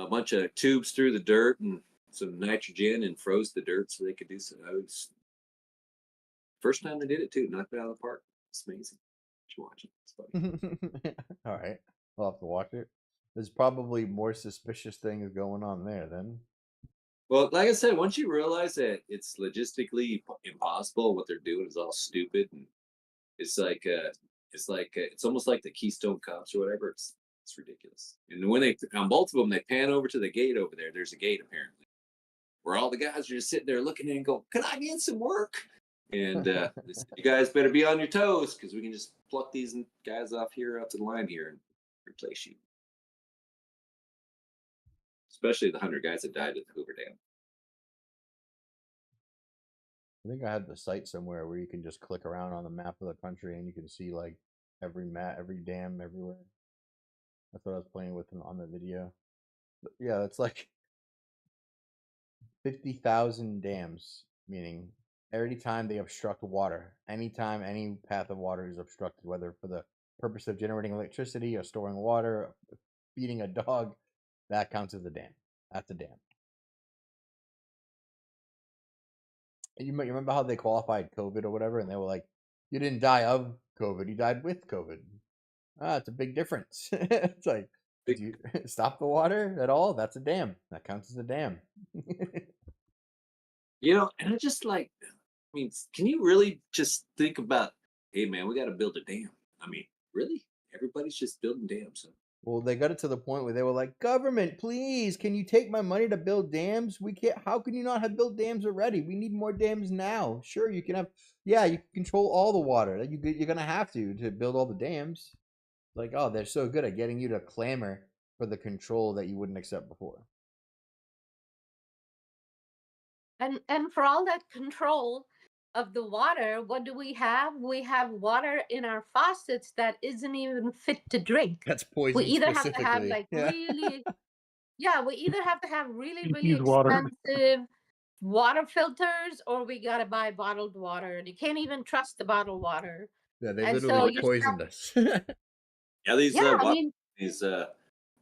bunch of tubes through the dirt and some nitrogen and froze the dirt so they could do some. First time they did it too. Knocked it out of the park. It's amazing. You watch it. It's funny. All right, I'll have to watch it. There's probably more suspicious things going on there then. Well, like I said, once you realize that it's logistically impossible, what they're doing is all stupid, and it's like it's almost like the Keystone Cops or whatever. It's ridiculous. And when they on both of them, they pan over to the gate over there. There's a gate apparently where all the guys are just sitting there looking in and go, "Can I get some work?" And they said, you guys better be on your toes because we can just pluck these guys off here out to the line here and replace you. Especially the 100 guys that died at the Hoover Dam. I think I had the site somewhere where you can just click around on the map of the country and you can see like every dam everywhere. That's what I was playing with on the video. But yeah, it's like 50,000 dams, meaning every time they obstruct water, anytime any path of water is obstructed, whether for the purpose of generating electricity or storing water, feeding a dog, that counts as a dam. That's a dam. You remember how they qualified COVID or whatever, and they were like, "You didn't die of COVID; you died with COVID." It's a big difference. It's like, did you stop the water at all? That's a dam. That counts as a dam. And I just like, I mean, can you really just think about, hey man, we got to build a dam? I mean, really? Everybody's just building dams. Huh? Well, they got it to the point where they were like, "Government, please, can you take my money to build dams? We can't. How can you not have built dams already? We need more dams now. Sure, you can have. Yeah, you can control all the water. You're gonna have to build all the dams. Like, oh, they're so good at getting you to clamor for the control that you wouldn't accept before." And for all that control of the water, what do we have? We have water in our faucets that isn't even fit to drink. That's We poison either have to have specifically. like Yeah. really, yeah, we either have to have really, really Use water. expensive water filters, or we gotta buy bottled water, and you can't even trust the bottled water. Yeah, they And so literally you poisoned us. Yeah, these yeah, I water, mean,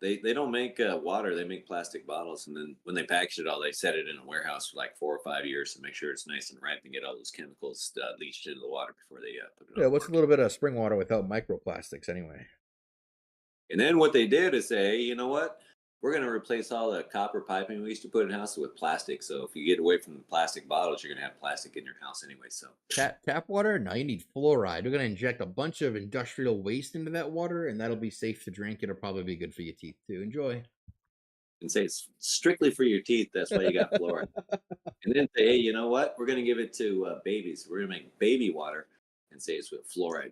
they don't make water. They make plastic bottles, and then when they package it all, they set it in a warehouse for like 4 or 5 years to make sure it's nice and ripe and get all those chemicals leached into the water before they put it Yeah, on. what's a little bit of spring water without microplastics anyway? And then what they did is say, hey, you know what? We're going to replace all the copper piping we used to put in houses with plastic. So if you get away from the plastic bottles, you're going to have plastic in your house anyway. So Tap water? No, you need fluoride. We're gonna inject a bunch of industrial waste into that water, and that'll be safe to drink. It'll probably be good for your teeth too. Enjoy. and say it's strictly for your teeth. That's why you got fluoride. And then say, hey, you know what? We're going to give it to babies. We're going to make baby water and say it's with fluoride.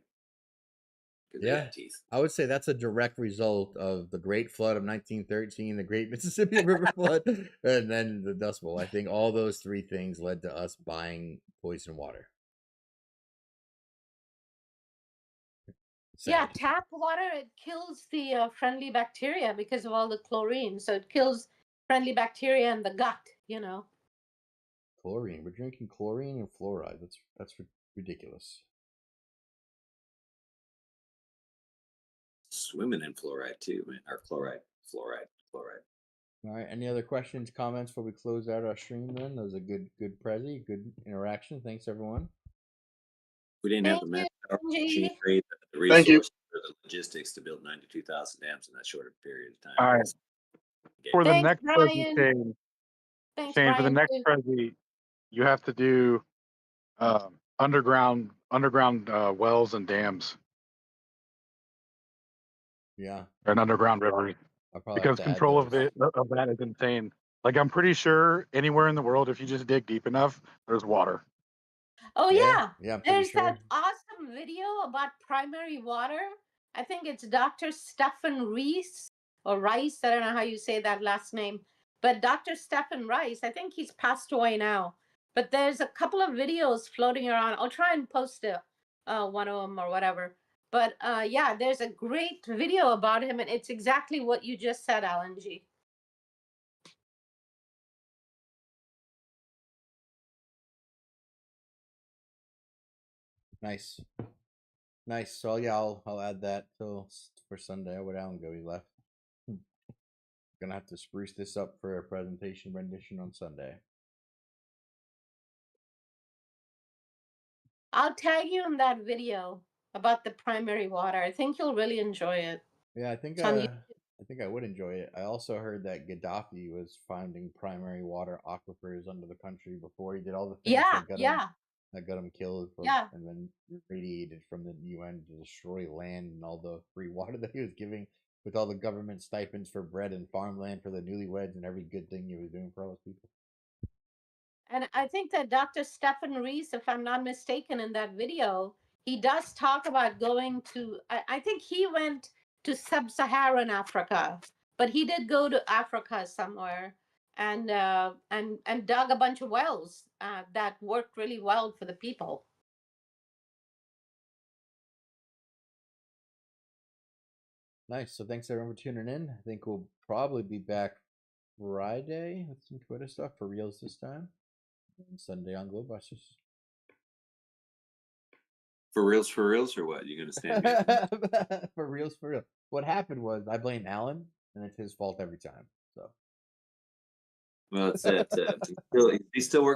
Yeah, teeth. I would say that's a direct result of the Great Flood of 1913, the Great Mississippi River Flood, and then the Dust Bowl. I think all those three things led to us buying poison water. yeah, Sad. tap water, it kills the friendly bacteria because of all the chlorine. So it kills friendly bacteria in the gut, Chlorine. We're drinking chlorine and fluoride. That's ridiculous. Swimming in fluoride too, man. Or fluoride. All right. Any other questions, comments before we close out our stream? Then that was a good prezi, good interaction. Thanks everyone. We didn't have the Thank you, machinery, the Thank you. resources, or the logistics to build 92,000 dams in that short period of time. All right. For the Thanks, next Brian. Shane, Thanks, for the Brian. next Prezi, you have to do underground wells and dams Yeah. and underground rivers, I'll probably because have to add control of those. that is insane. Like, I'm pretty sure anywhere in the world, if you just dig deep enough, there's water. Oh Yeah, yeah, I'm pretty there's sure. that awesome video about primary water. I think it's Dr. Stephen Reese or Rice. I don't know how you say that last name, but Dr. Stephen Rice. I think he's passed away now. But there's a couple of videos floating around. I'll try and post one of them or whatever. But yeah, there's a great video about him, and it's exactly what you just said, Alan G. Nice. So yeah, I'll add that till for Sunday. Where Alan go? He left. Gonna have to spruce this up for a presentation rendition on Sunday. I'll tag you in that video about the primary water. I think you'll really enjoy it. Yeah, I think I think I would enjoy it. I also heard that Gaddafi was finding primary water aquifers under the country before he did all the things Yeah, that got yeah, him killed, yeah. and then radiated from the UN to destroy land and all the free water that he was giving, with all the government stipends for bread and farmland for the newlyweds and every good thing he was doing for all those people. And I think that Dr. Stephen Rees, if I'm not mistaken, in that video, he does talk about going to, I think he went to sub-Saharan Africa, but he did go to Africa somewhere and dug a bunch of wells that worked really well for the people. Nice. So thanks everyone for tuning in. I think we'll probably be back Friday with some Twitter stuff for reals this time, and Sunday on Globebusters. For reals, or what? You gonna stand me up? For reals, for real. What happened was I blame Alan, and it's his fault every time. So. Well, it's he's still working.